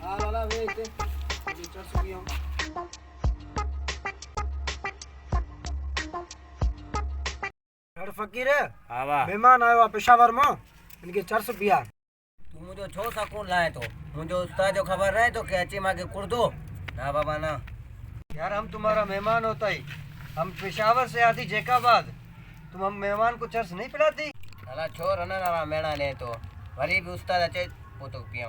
हाँ लाला वे इते चर्च भी हम हर फकीर है हाँ वाह मेहमान आयो पेशावर में इनके चर्च पिया तू मुझे छो सकून लाए तो मुझे उस्ताद जो खबर रहे तो क्या माँ के कुर्दो ना बाबा ना यार हम तुम्हारा मेहमान होता ही हम पेशावर से आती जैकाबाद तुम हम मेहमान को चर्च नहीं पिलाती अला छोर ना ना मेणा ने तो वरी भी उस्ताद अचे वो तो पिया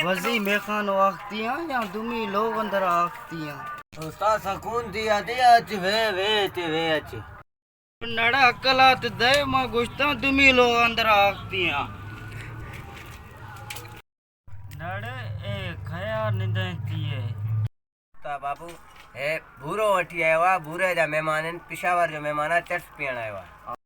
वजी में खान आखतियां या दुमी लोग अंदर आखतियां उस्ताद सकून दिया दिया अच वे अच नड़ा अकलात दे मां गुश्ता दुमी लोग अंदर आखतियां नड़े ए खया निंदती है ता बाबू ए भूरो वठी आयो आ भूरे जा मेहमान पेशावर जो मेहमान चर्च पियण आयो आ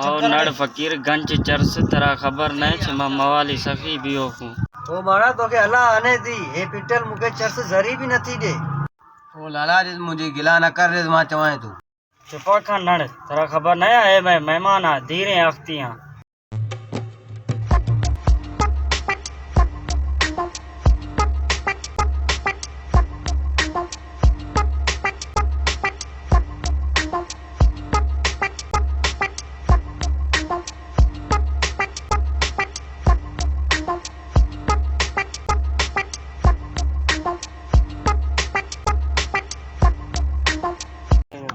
और नड़ फकीर गंज चर्च तरा खबर नहीं छ मां मवाली सखी बियो हूं वो मारा तो के अल्लाह आने दी ए पिटल मुके चर्च जरी भी नथी दे ओ लाला जिस मुझे गिला न कर रे मां चवाए तू चुप कर नड़ तेरा खबर नहीं है मैं मेहमान आ धीरे आखती हां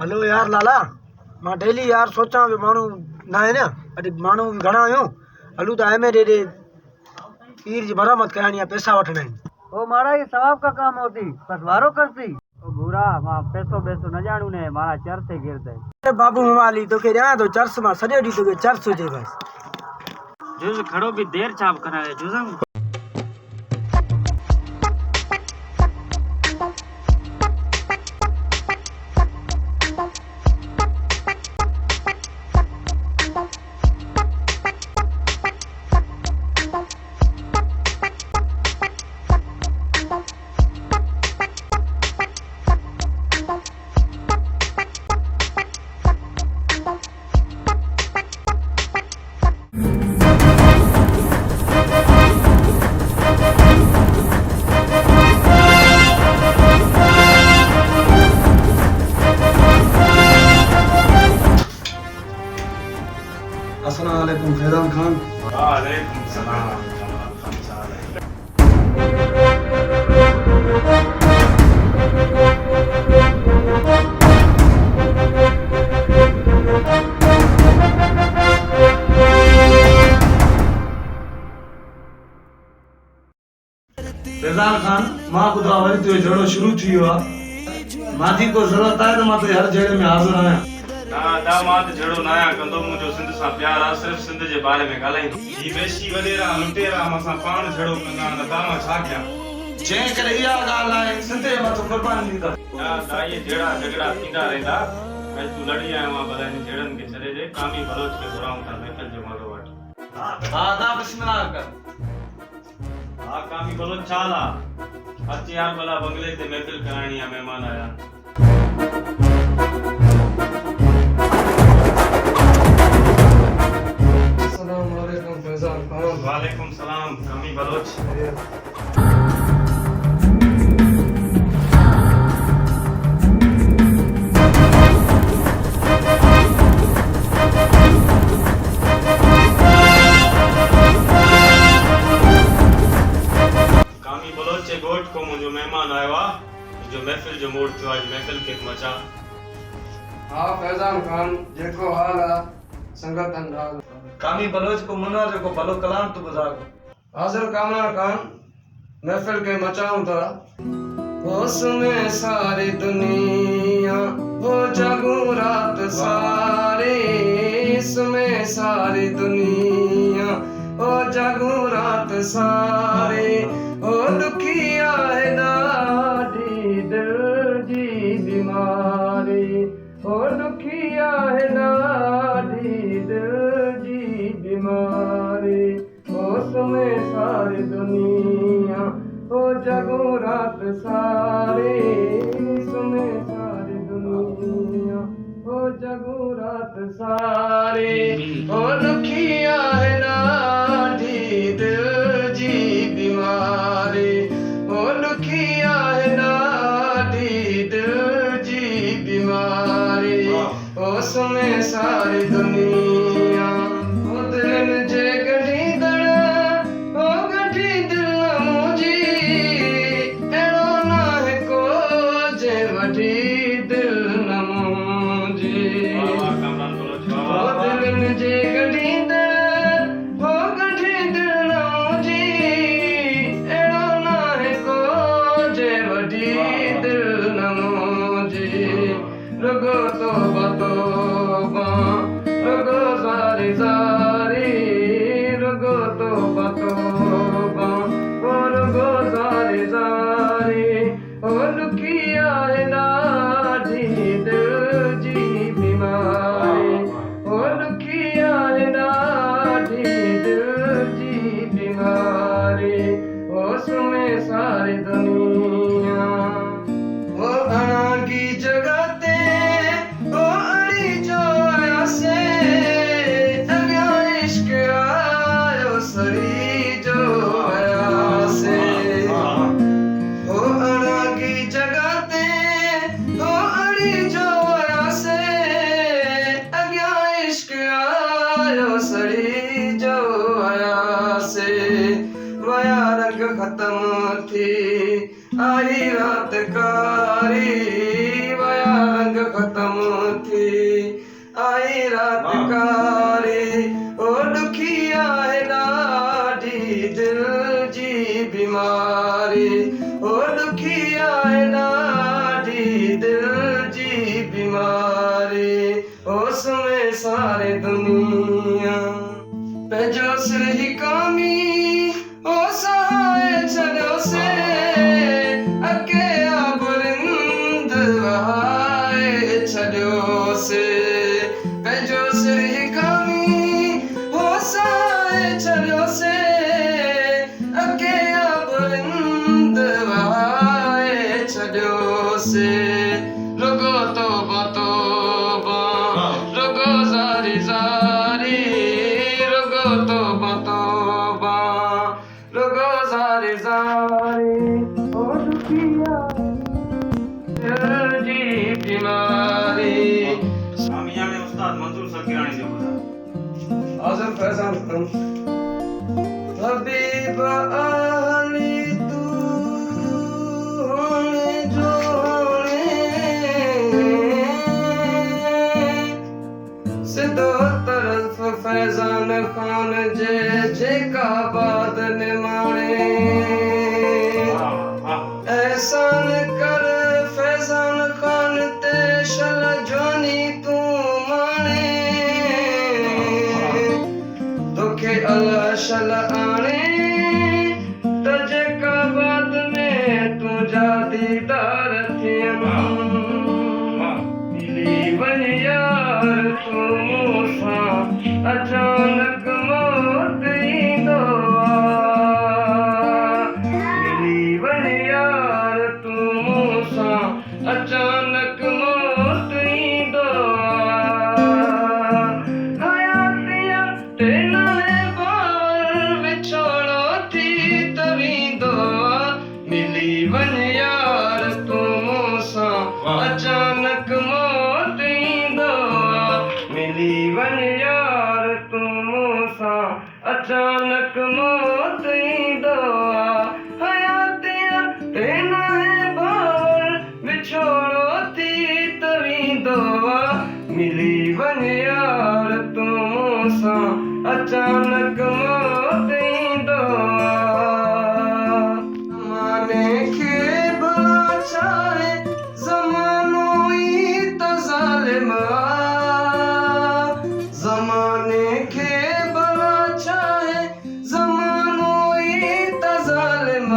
हेलो यार लाला मां डेली यार सोचा भी मानू ना है ना अरे मानू भी घणा आयो हलू तो एमे दे पीर जी मरम्मत करानी है पैसा वठना है ओ मारा ये सवाब का काम होती पसवारो करती ओ बुरा मां पैसो न जानू ने मारा चरते गिरदे अरे बाबू मवाली तो के रहा तो चर्च में सॼो ॾींहुं तो के चर्च हुजे बस जुज खड़ो भी देर छाप कराए जुजम अस्सलाम वालेकुम फैजान खान वालेकुम सलाम फैजान खान मां ॿुधा वरी तुंहिंजो जहिड़ो शुरू थी वियो आहे मांजी को ज़रूरत आहे त मां तुंहिंजे हर जहिड़े में हाज़िर आहियां ना दामाद जड़ो नया कंदो मुझो सिंध सा प्यार आ सिर्फ सिंध जे बारे में ॻाल्हाईंदो ही वेशी वडेरा लुटेरा मसा पाण जड़ो कंदा न दामा छा कया जंहिं करे इहा ॻाल्हि आहे सिंध जे मथां क़ुर्बानी ॾींदा या दाई जड़ा झगड़ा थींदा रहंदा मैं तू लड़ी आयो आ भला इन जड़न के छड़े जे कामी बलोच के घुराऊं था महफिल जो मज़ो वठ हा दा बिस्मिल्लाह कर हा कामी बलोच चाला अच यार भला बंगले ते महफिल कराणी आ मेहमान आया अस्सलाम वालेकुम फैजान खान वालेकुम सलाम कामी बलोच कामी बलोच जे गोठ को मुझो मेहमान आयो आ जो महफिल जो मूड थियो आज महफिल के मचा हाँ फैजान खान जेको हाल आ संगत अंदाज कामी बलोच को मुना जो को भलो कलाम तू गुजार हाजिर कामरान खान महफिल के मचाऊं था होश में सारी दुनिया हो जागू रात सारी इसमें सारी दुनिया हो जागू रात सारी हो दुखिया है दादी दिल जी बीमारी हो दुखिया है दादी दिल जी बीमारी होश में सारी दुनिया हो जगो रात सारी इसमें सारी दुनिया हो जगो रात सारी हो दुखिया है दादी दिल जी बीमारी हो दुखिया है दादी दिल जी बीमारी होश में सारी दुनिया हो दिल जे गढ़ी दड़ हो गढ़ी दिल मुझी एड़ो ना है को जे वठी दिल न मुझी हो दिल जे गढ़ी दड़ हो गढ़ी दिल मुझी एड़ो ना है को जे वठी दिल न मुझी रुगो तो बतो रुगो खत्म थी आई रात कारी वया रंग खत्म थी आई रात कारी ओ दुखिया है ॾाढी दिल जी बीमारी ओ दुखिया है ॾाढी दिल जी बीमारी उसमें सारे दुनिया पंहिंजो सिर ही कामी ओ सहाय छॾियो से अके बुलंद वहाए छॾियो से पंहिंजो सिर ही कामी ओ सहाय छॾियो से अके बुलंद वहाए छॾियो से रुगो तौबा तौबा रुगो ज़ारी ज़ारी रुगो तौबा तौबा रुगो ज़ारी ज़ारी ओ दुखिया दिल जी बीमारी सामिया में उस्ताद मंजूर सकीरानी जो ॿुधायो आज़म फैज़ान हबीब आली तू होने जो सिधो तरफ फैज़ान खान जे जेका बाद निमाणे एहसान कर फैज़ान खान ते शल जोनी तू माणे तोखे अल्लाह शल आणे त जेका बाद में तुंहिंजा दीदार थियनि मिली वञ यार तूं मूंसां अचानक मौत ईंदो मिली वञ यार तूं मूंसां अचानक मौत ईंदो हयातिया ते नवे बार विछोड़ो थी त वेंदो मिली वञ यार तूं मूंसां अचानक मौत ईंदो मिली वञ यार तूं मूंसां अचानक मौत ईंदो हयातिया ते नवे बार विछोड़ो थी त वेंदो मिली वञ यार तूं मूंसां अचानक मौत ईंदो ज़माने खे भला चाहे ज़मानो ई त ज़ालिम ज़माने खे भला चाहे ज़मानो ई त ज़ालिम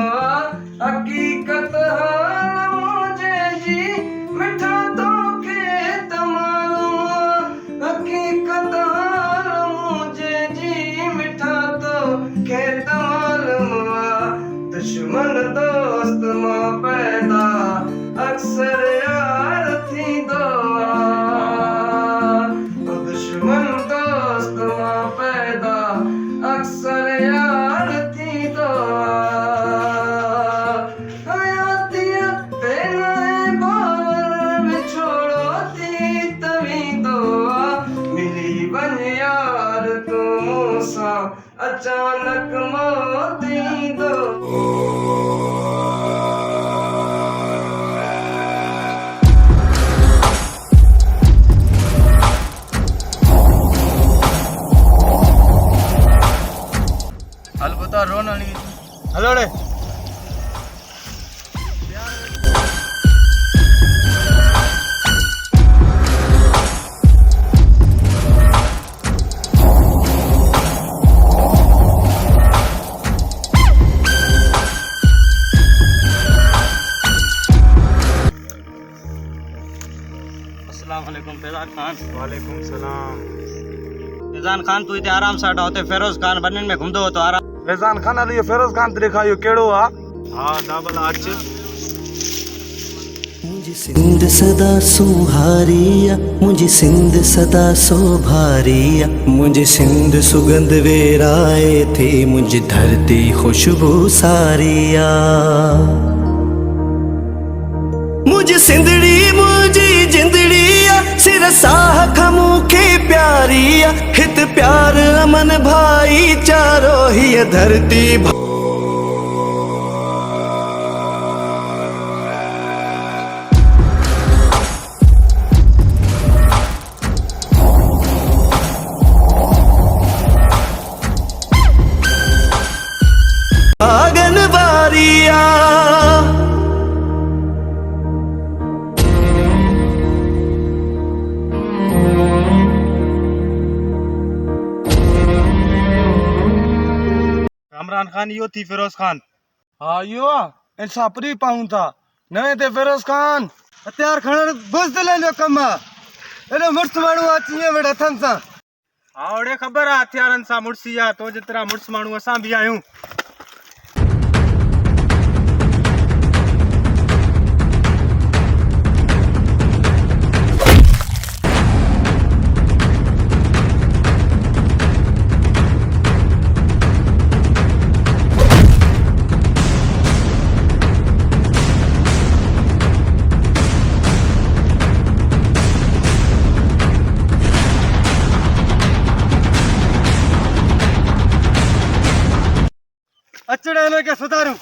हक़ीक़त हाल मुझे जी मिठा तोखे त मालूम हक़ीक़त हाल मुझे जी मिठा तोखे त मालूम दुश्मन दोस्त मां पैदा अक्सर यार थींदो दुश्मन दोस्त मां पैदा अक्सर यार थींदो हयातिया ते नए बार विछोड़ो थी त वेंदो मिली वञ यार तूं मूंसां अचानक मौत ईंदो अलबत्ता रोन वाली हलो रे अस्सलाम वालेकुम फैजान खान वालेकुम सलाम फैजान खान तू इते आराम सां होते फिरोज खान बनन में घुमदो हो तो आराम फैज़ान खान अली फिरोज खान तरीका यो केड़ो आ हाँ दाबल अच मुझे सिंध सदा सुहारिया मुझे सिंध सदा सोभारिया मुझे सिंध सुगंध वेराए थे मुझे धरती खुशबू सारिया मुझे सिंधड़ी मुझे जिंदड़िया सिर साह खमू के प्यारिया हित प्यार अमन भाई चारो ही धरती फैजान खान इहो थी फिरोज खान। हाँ इहो आहे इंसां पुरी पाऊं था नवे ते फिरोज खान हथियार खणण बुज़दिलनि जो कमु आहे। एॾो मुड़ुस माण्हू अची ईअं वेठा हथनि सां। हा ओड़े ख़बर आहे हथियारनि सां मुड़सी आहे, तो जेतिरा मुड़स माण्हू असां बि आहियूं। अचड़े हिन खे सुधारूं।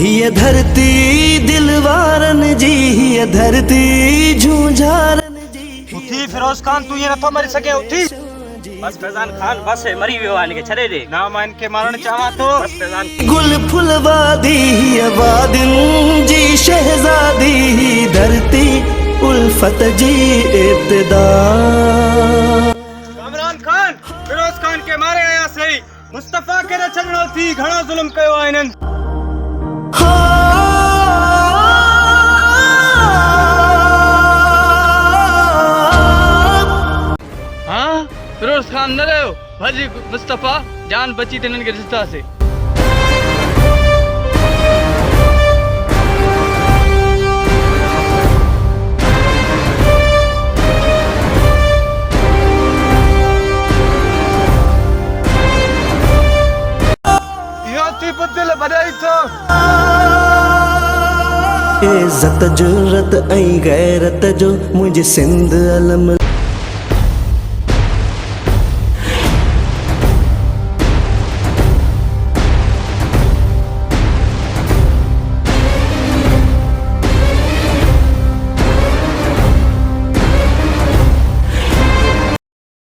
ये धरती दिलवारन जी, ये धरती झूझारन जी। उठी फिरोज खान, तू ये नथो मरी सके, उठी। बस फैजान खान बस है, मरी वियो आने के छड़े दे ना मैं इनके मारण चाहा तो बस फैजान। गुल फुलवादी आबादिन जी शहजादी, धरती उल्फत जी इब्तिदा। कामरान खान फिरोज खान के मारे आया सही, मुस्तफा के न छड़नो थी, घणो जुल्म कयो आहे इन्हनि। हाँ फिरोज खान न रहो भाजी मुस्तफा, जान बची तो इन्हनि खे ॾिसंदासीं। इज़्ज़त जुर्रत ऐं गैरत जो मुंहिंजे सिंध अलम।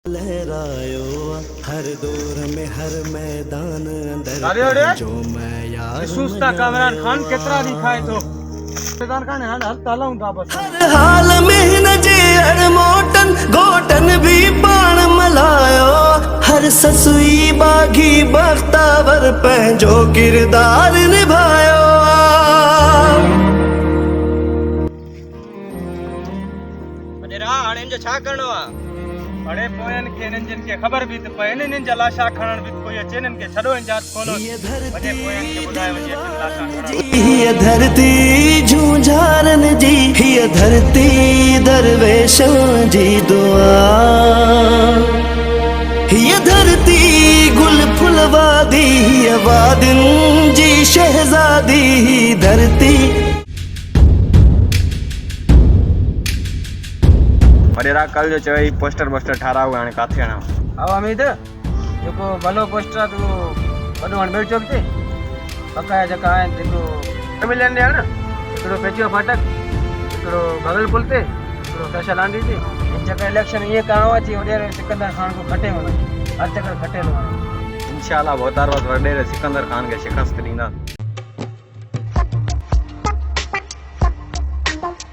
लहरायो हर दौर में हर मैदान अंदर जो मैं यार सुस्ता कामरान खान केतरा दी खाए तो फैजान खान हाल तालाऊं दा बस। हर हाल में न जे हर मोटन घोटन भी पाण मलायो, हर ससुई बागी बख्तावर पंहिंजो किरदार निभायो। छा करणो आहे अड़े पोयन के इन्हनि जिन के ख़बर भी त पए इन्हनि जा लाशा खणण भी कोई अचे इन्हनि के छॾो इन जात खोलो वञे पोयन के ॿुधाए वञे लाशा खणण ये धरती झूझारन जी ये धरती दरवेशों जी दुआ ये धरती गुल फुलवादी ये वादिन जी शहजादी धरती वडेरा कल जो चई पोस्टर वोस्टर ठाराओ हाणे काथे हणा आओ अमित जेको भलो पोस्टर तू वॾो हाणे ॿियो चौक ते पकाया जेका आहिनि जेको मिलन ॾिया न हिकिड़ो पेचियो फाटक हिकिड़ो बगल पुल ते हिकिड़ो दशा लांडी ते जेका इलेक्शन ईअं करिणो आहे चई वॾेरे सिकंदर खान को खटे वञे हर चकर खटे वञे इंशाल्लाह भोतार वत वडेरे सिकंदर खान के शिकस्त ॾींदा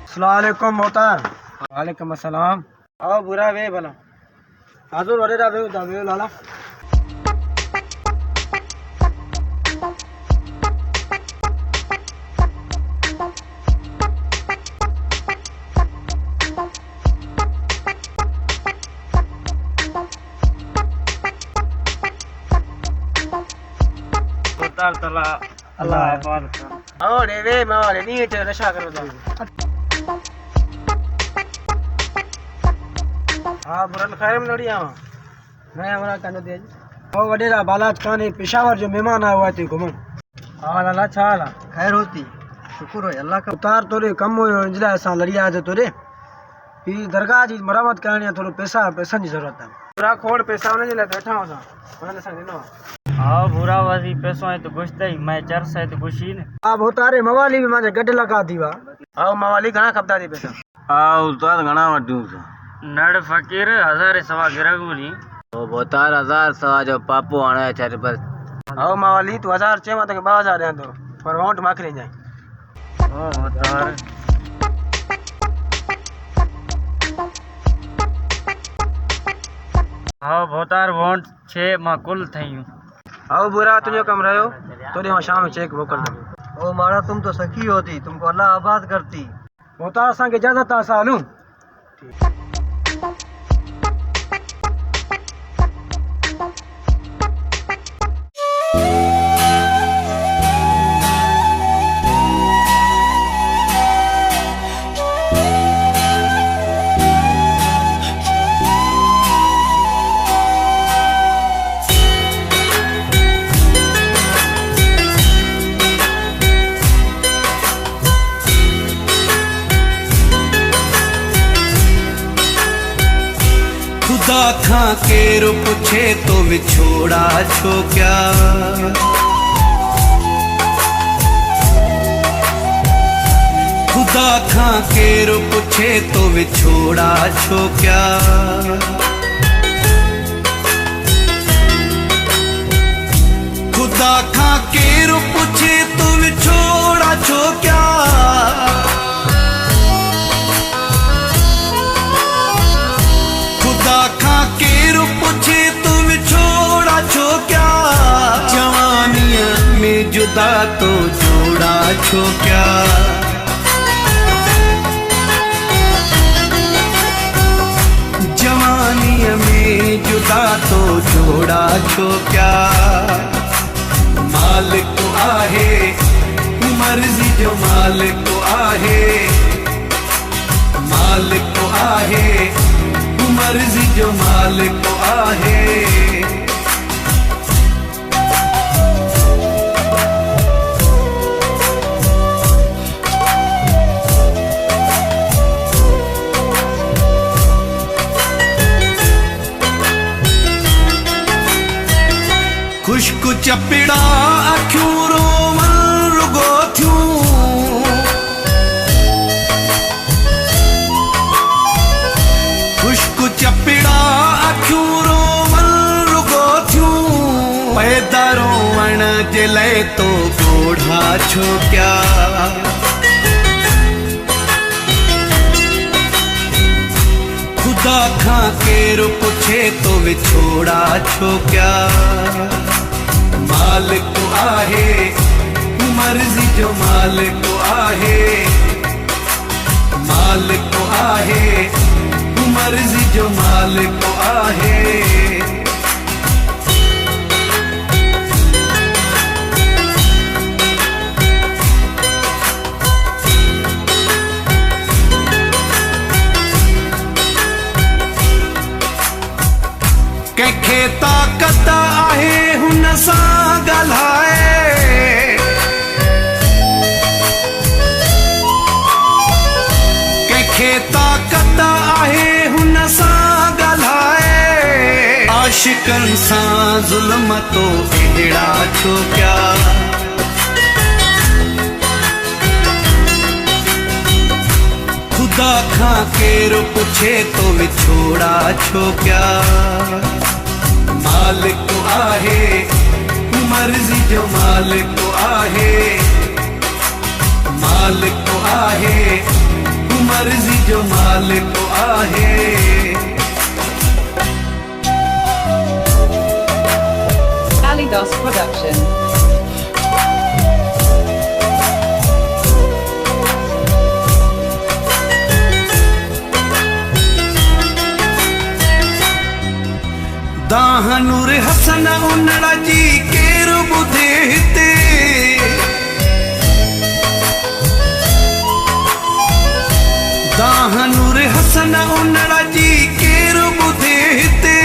अस्सलाम वालेकुम मोहतार वालेकुम अस्सलाम आओ बुरा वे भला हाजुर वडेरा वे लाला तला अल्लाह आबाद कर आओ रे वे मारे नी ते नशा करो तो हां बुरन खैर में लड़िया नया वरा कनो दे ओ वडेरा बालाज खान पेशावर जो मेहमान आया हुआ थे घुमन हां लाला छाला खैर होती शुक्र है अल्लाह का उतार तोरे कम होयो इंजला सा लड़िया जे तोरे ई दरगाह जी मरम्मत करनी है थोड़ो पैसा की जरूरत है पूरा खोड़ पैसा उन जे ले बैठा हो सा उन से दिनो हाँ बुरा वाजी पैसों है तो गुश्ता ही मैं चर्स है तो गुशी ने आप उतारे मवाली भी माने गड लगा दीवा आओ मवाली घणा खपदा दी पैसा हाँ उतार घणा वटू नड़ फकीर 1000 सवा गिरगुनी ओ बोतार 1000 सवा जो पापो आणे छर पर आओ मवाली तू 1000 चे मत 2000 दे दो पर वोट माखरे जाए ओ बोतार हाँ बोतार वोट 6 मां कुल थईयो आओ बुरा तुझो कम रहो तोरे वहां शाम चेक मोकल दे ओ मारा तुम तो सखी होती तुमको अल्लाह आबाद करती बोतार सा के इजाजत आ सालू खुदा खां केरु पुछे तो विछोड़ा छो क्या खुदा खां केरु पुछे तो विछोड़ा छो क्या खुदा खां केरु पुछे तो विछोड़ा छो क्या खां केरु पुछे तू विछोड़ा छो क्या जवानीअ में जुदा तो जोड़ा छो क्या जवानीअ में जुदा तो जोड़ा छो क्या मालिक आहे मर्ज़ी जो मालिक आहे मालिक आहे मर्ज़ी जो मालिक आहे खुश्क चपड़ा अखियूं रोवन रुगो थियूं खुश्क चपड़ा अखियूं रोवन रुगो थियूं पैदा रोवण जे लाइ तो ॻोढ़ा छो क्या खुदा खां केरु पुछे तो विछोड़ा छो क्या मालिक आहे मर्ज़ी जो मालिक आहे मर्जी जो मालिक आहे कंहिंखे ताक़त आहे हुन सां ॻाल्हाए कंहिंखे ताक़त आहे हुन सां ॻाल्हाए आशिकनि सां ज़ुल्म तो अहिड़ा छो कया खुदा खां केरु पुछे तो विछोड़ा छो कया मालिक आहे मर्जी जो मालिक आहे मालिक आहे मर्जी जो मालिक आहे Alidos Production. दाहनूर हसन उनड़ा जी केरु ॿुधे हिते दाहनूर हसन उनड़ा जी केरु ॿुधे हिते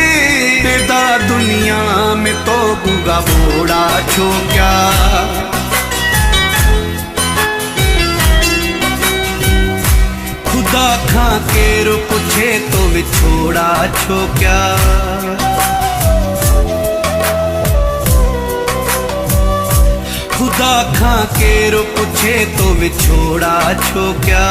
बेदा दुनिया में तो गुगा बोड़ा छो क्या खुदा खां केरु पुछे तो विछोड़ा छो क्या खुदा खां केरु पुछे तो विछोड़ा छो क्या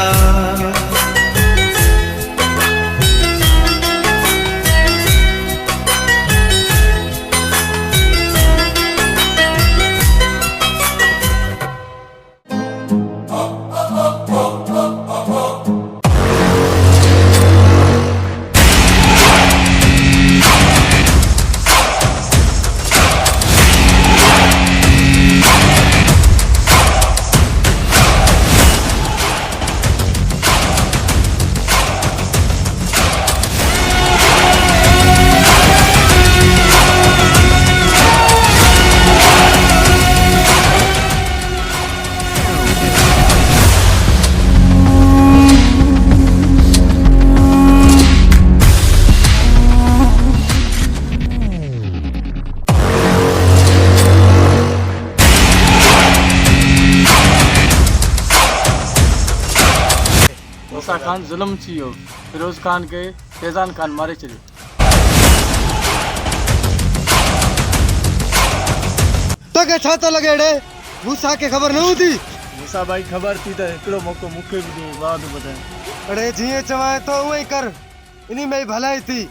मूसा खान जुल्म थी वियो फिरोज खान खे फैज़ान खान मारे छॾियो तोखे छा थो लॻे अड़े मूसा खे ख़बर न हूंदी मूसा भाई ख़बर थी त हिकिड़ो मौक़ो मूंखे बि ॾिए बाद ॿुधाए अड़े जीअं चवां तो उहो ई कर इन में ई भलाई थी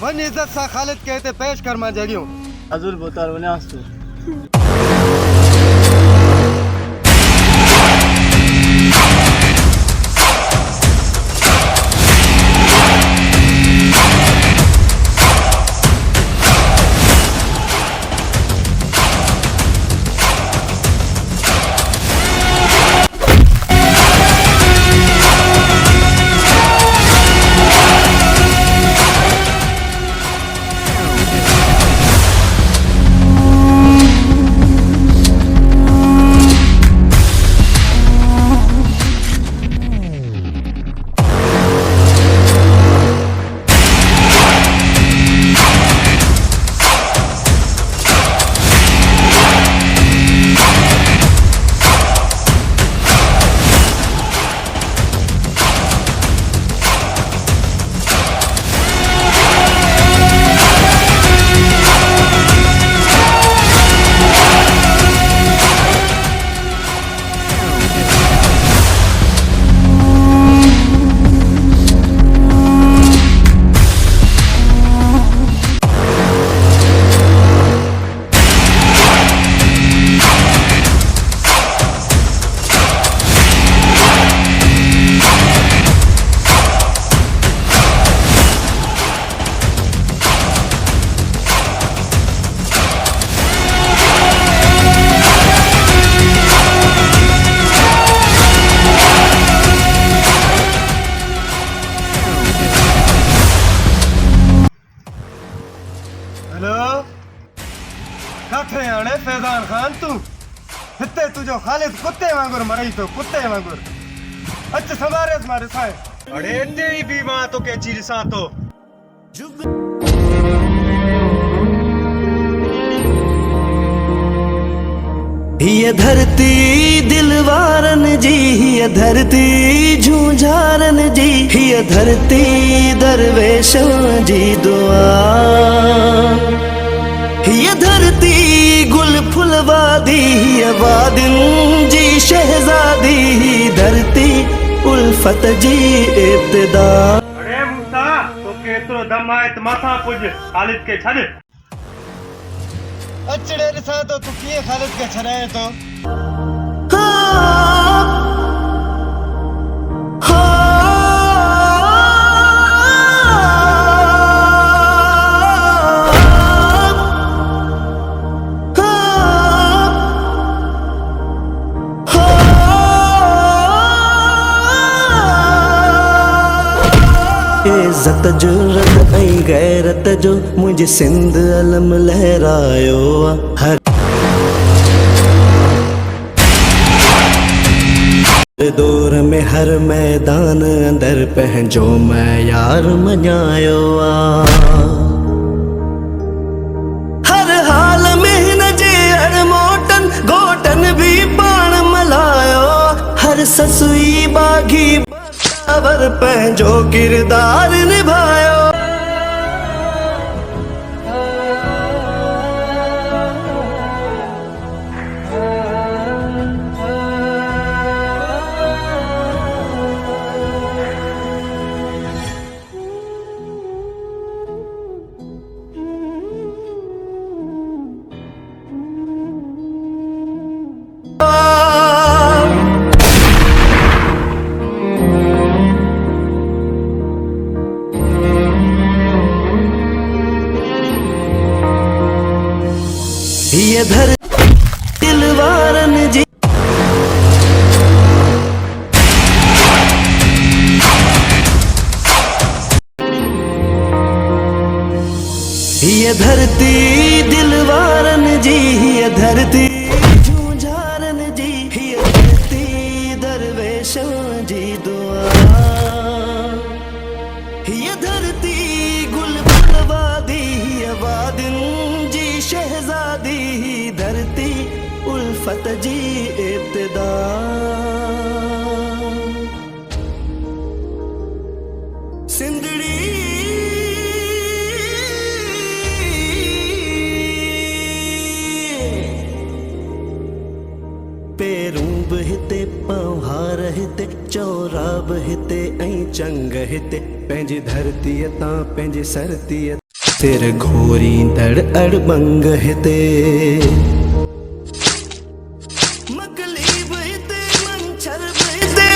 वञ इज़त सां ख़ालिद खे हिते पेश कर मां जॻियूं हज़ूर बोतार वञांसि थो तुझो खालिद कुत्ते वांगुर मरई तो कुत्ते वांगुर अच संभारे मारे साए अड़े एते ही भी मां तो के चीज सा तो ये धरती दिलवारन जी, ये धरती झूझारन जी, ये धरती दरवेशों जी दुआ, ये धरती गुल फुलवादी, ये वादिन जी शहजादी, धरती उल्फत जी इब्तिदा। अरे मूसा तो के एतरो दम आए त माथा पुज खालिद के छड़ अचड़े ॾिसां तो तू कीअं खालिद खे छॾाए तो इज़्ज़त जुर्रत ऐं गैरत जो मुंहिंजे सिंध अलम लहरायो हर दौर में हर मैदान अंदर पंहिंजो मयार मञायो हर हाल में हिन जे अड़मोटन घोटन भी पाण मल्हायो हर ससुई बागी वर पंहिंजो किरदार निभायो ये धर दिलवारन जी ये धरती दिलवारन जी ये धरती झूझारन जी ये धरती दरवेशों जी दुआ ये धरती गुल फुलवादी ये वादिन जी शहजादी धरती उल्फत जी इब्तिदा सिंधड़ी पेरूं बि हिते पहाड़ हिते चौराब हिते ऐं चंग हिते पंहिंजी धरतीअ तां पंहिंजी सरतीअ सिर घोरींदड़ अड़बंग हिते मकलीब हिते मंछर हिते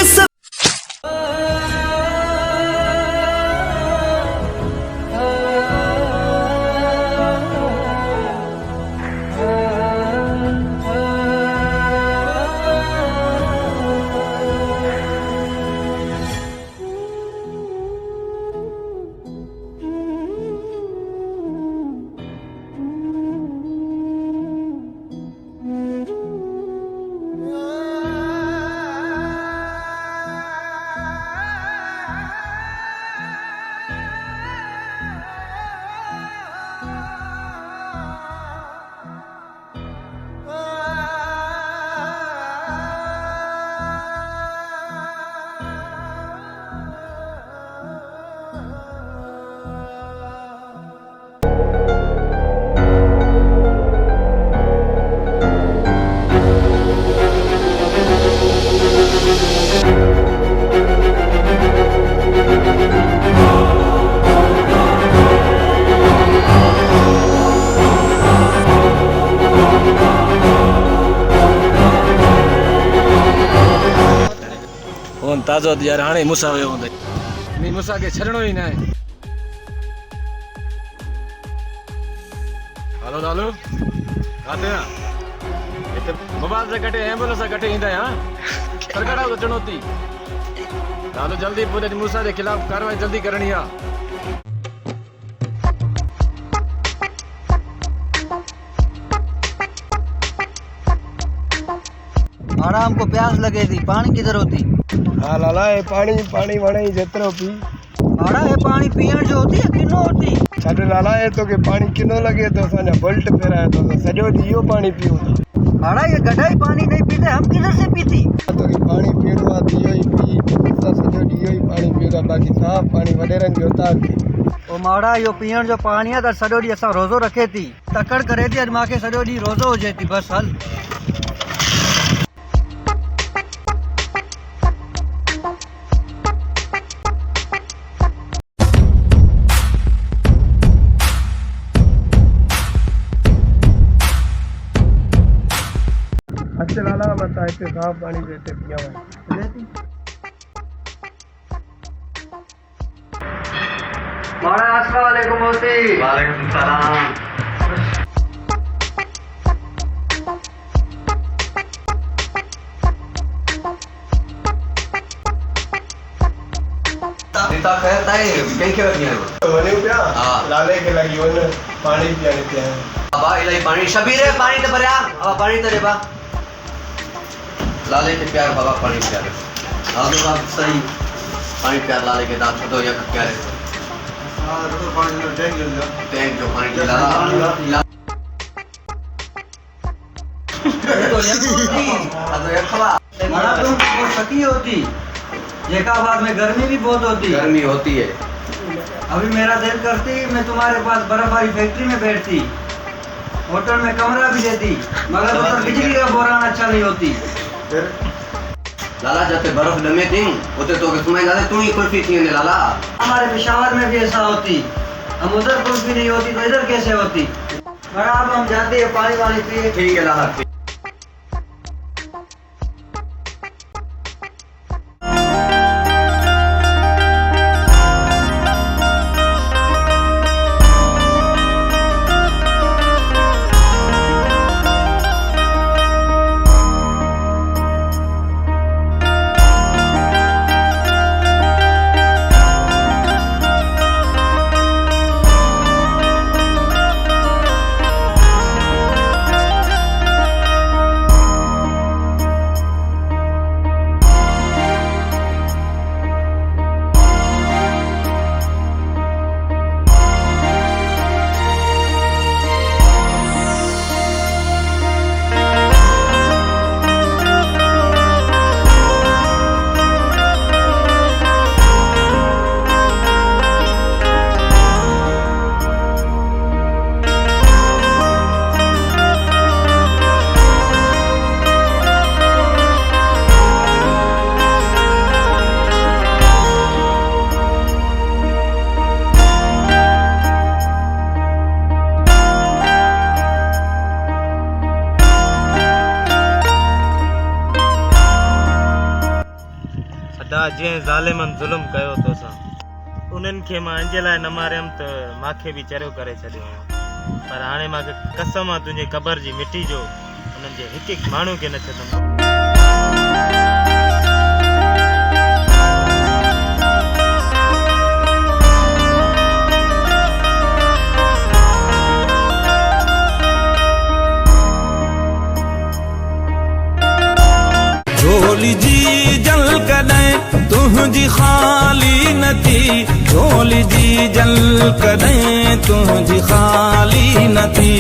फोन ताज़ो यार हाणे मूसा वियो हूंदई नी मूसा खे छॾणो ई न आहे हलो लालू काथे आहे हिते मोबाइल सां गॾु एम्बुलेंस सां गॾु ईंदा हा सरकार अचणो थी लालू जल्दी पूरे मूसा जे खिलाफ़ कार्रवाई जल्दी करणी आहे माड़ा हमको प्यास लगे थी, पानी किधर होती? हाँ लाला ये पानी वणे जेतिरो पी। माड़ा ये पानी पीण जो होती है किनो होती? छॾ लाला ये तो के पानी किनो लगे तो असांजा बुल्ट फेराए तो सॼो ॾींहुं इहो पानी पियूं था। माड़ा ये गड्ढा ही पानी नहीं पीते, हम किधर से पीती? तो के पानी पीणो आहे इहो ई पी, असां सॼो ॾींहुं इहो ई पानी पियूं था, बाक़ी साफ़ पानी वॾेरनि जो उतार थी। ओ माड़ा यो पीण जो पानी आहे त सॼो ॾींहुं असां रोज़ो रखे थी, तकड़ करे थी अॼु मूंखे सॼो ॾींहुं रोज़ो हुजे थी, बस हल। अच्छा लाला बता इतने साफ पानी देते पिया माड़ा अस्सलाम वालेकुम मोती। वालेकुम सलाम। नीता खैर ताई कहीं के वठी आयो वने पिया हां लाले के लगी वन पानी पियाने पिया अबा इलाई पानी शबीर है पानी तो भरया अबा पानी तो देबा लाले के प्यार बाबा पानी प्यारे हां तो बात सही पानी प्यार लाले के दांत तो या प्यारे हां तो पानी लो टैंक जो पानी ला तो ये खवा माड़ा तुम बहुत सकी होती, जैकाबाद में गर्मी भी बहुत होती। गर्मी होती है। अभी मेरा दिल करती मैं तुम्हारे पास बर्फबारी फैक्ट्री में बैठती, होटल में कमरा भी देती, मगर उधर बिजली का बोरान अच्छा नहीं होती। लाला जब बर्फ जमे थी उते तो के सुनाई लाले तू ही कुल्फी थी ने लाला हमारे पेशावर में भी ऐसा होती, हम उधर कुल्फी नहीं होती तो इधर कैसे होती? बड़ा अब हम जाते हैं पानी वानी पिए। ठीक है लाला। जे ज़ालिमन ज़ुल्म कयो तोसां उन्हनि खे मां इंजे लाइ न मारियमि त मूंखे बि चरियो करे छॾियो, पर हाणे मूंखे कसम आहे तुंहिंजे क़बर जी मिटी जो उन्हनि जे हिकु हिकु माण्हू खे न छॾंदुमि। झोली जी जल कॾहिं तुंहिंजी ख़ाली न थी, झोली जी जल कॾहिं तुंहिंजी ख़ाली न थी।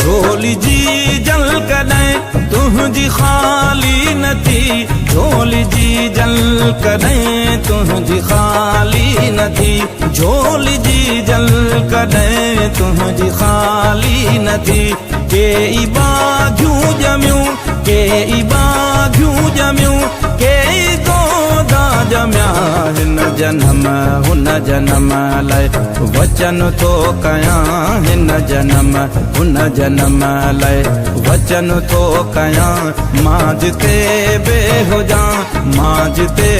झोली जी जल कॾहिं तुंहिंजी ख़ाली न थी, झोली जी जल कॾहिं तुंहिंजी ख़ाली न थी, झोली जी जल कॾहिं तुंहिंजी ख़ाली न थी। के ई बागियूं ॼमियूं, के ई बागियूं ॼमियूं, के ई गोदा ॼमिया हिन जनम हुन जनम लाइ वचन थो कयां, हिन जनम हुन जनम लाइ वचन थो कयां। मां जिते बे हुजां, मां जिते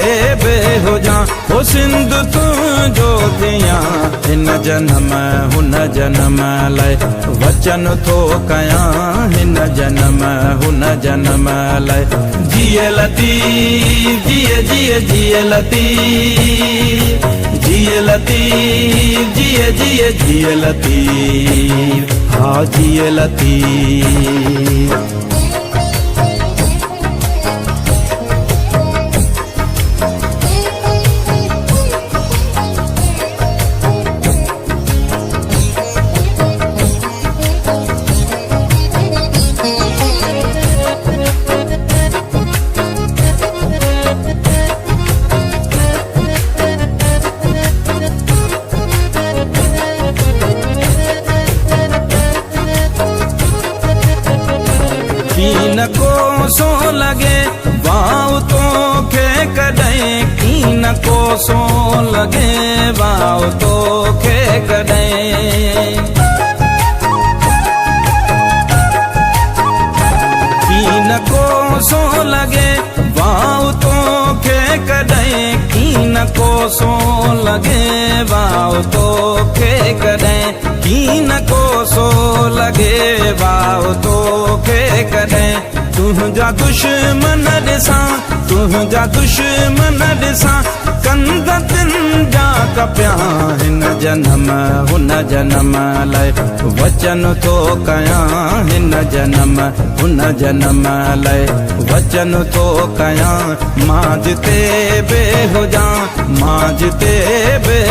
बे हुजां, हो सिंध तुंहिंजो थियां, हिन जनम हुन जनम लाइ वचन थो कयां, हिन जनम हुन जनम लाइ। जिए लतीफ़ जिए जिए जिए लतीफ़ जिए लतीफ जिए जिए जिए लतीफ हाँ जिए लतीफ। कीन को सो लगे वाव तो खे कॾहिं कीन को सो लगे वाव तो खे कॾहिं कीन को सो लगे वाव तो खे कॾहिं कीन को सो लगे वाव तो खे कॾहिं कीन को सो लगे वाव तो खे कॾहिं तुंहिंजा दुश्मन ॾिसां तुंहिंजा दुश्मन ॾिसां कंद तिन जा कपिया हिन जनम हुन जनम लाइ वचन थो कयां हिन जनम हुन जनम लाइ वचन थो कयां मां जिते बि हुजां मां जिते बि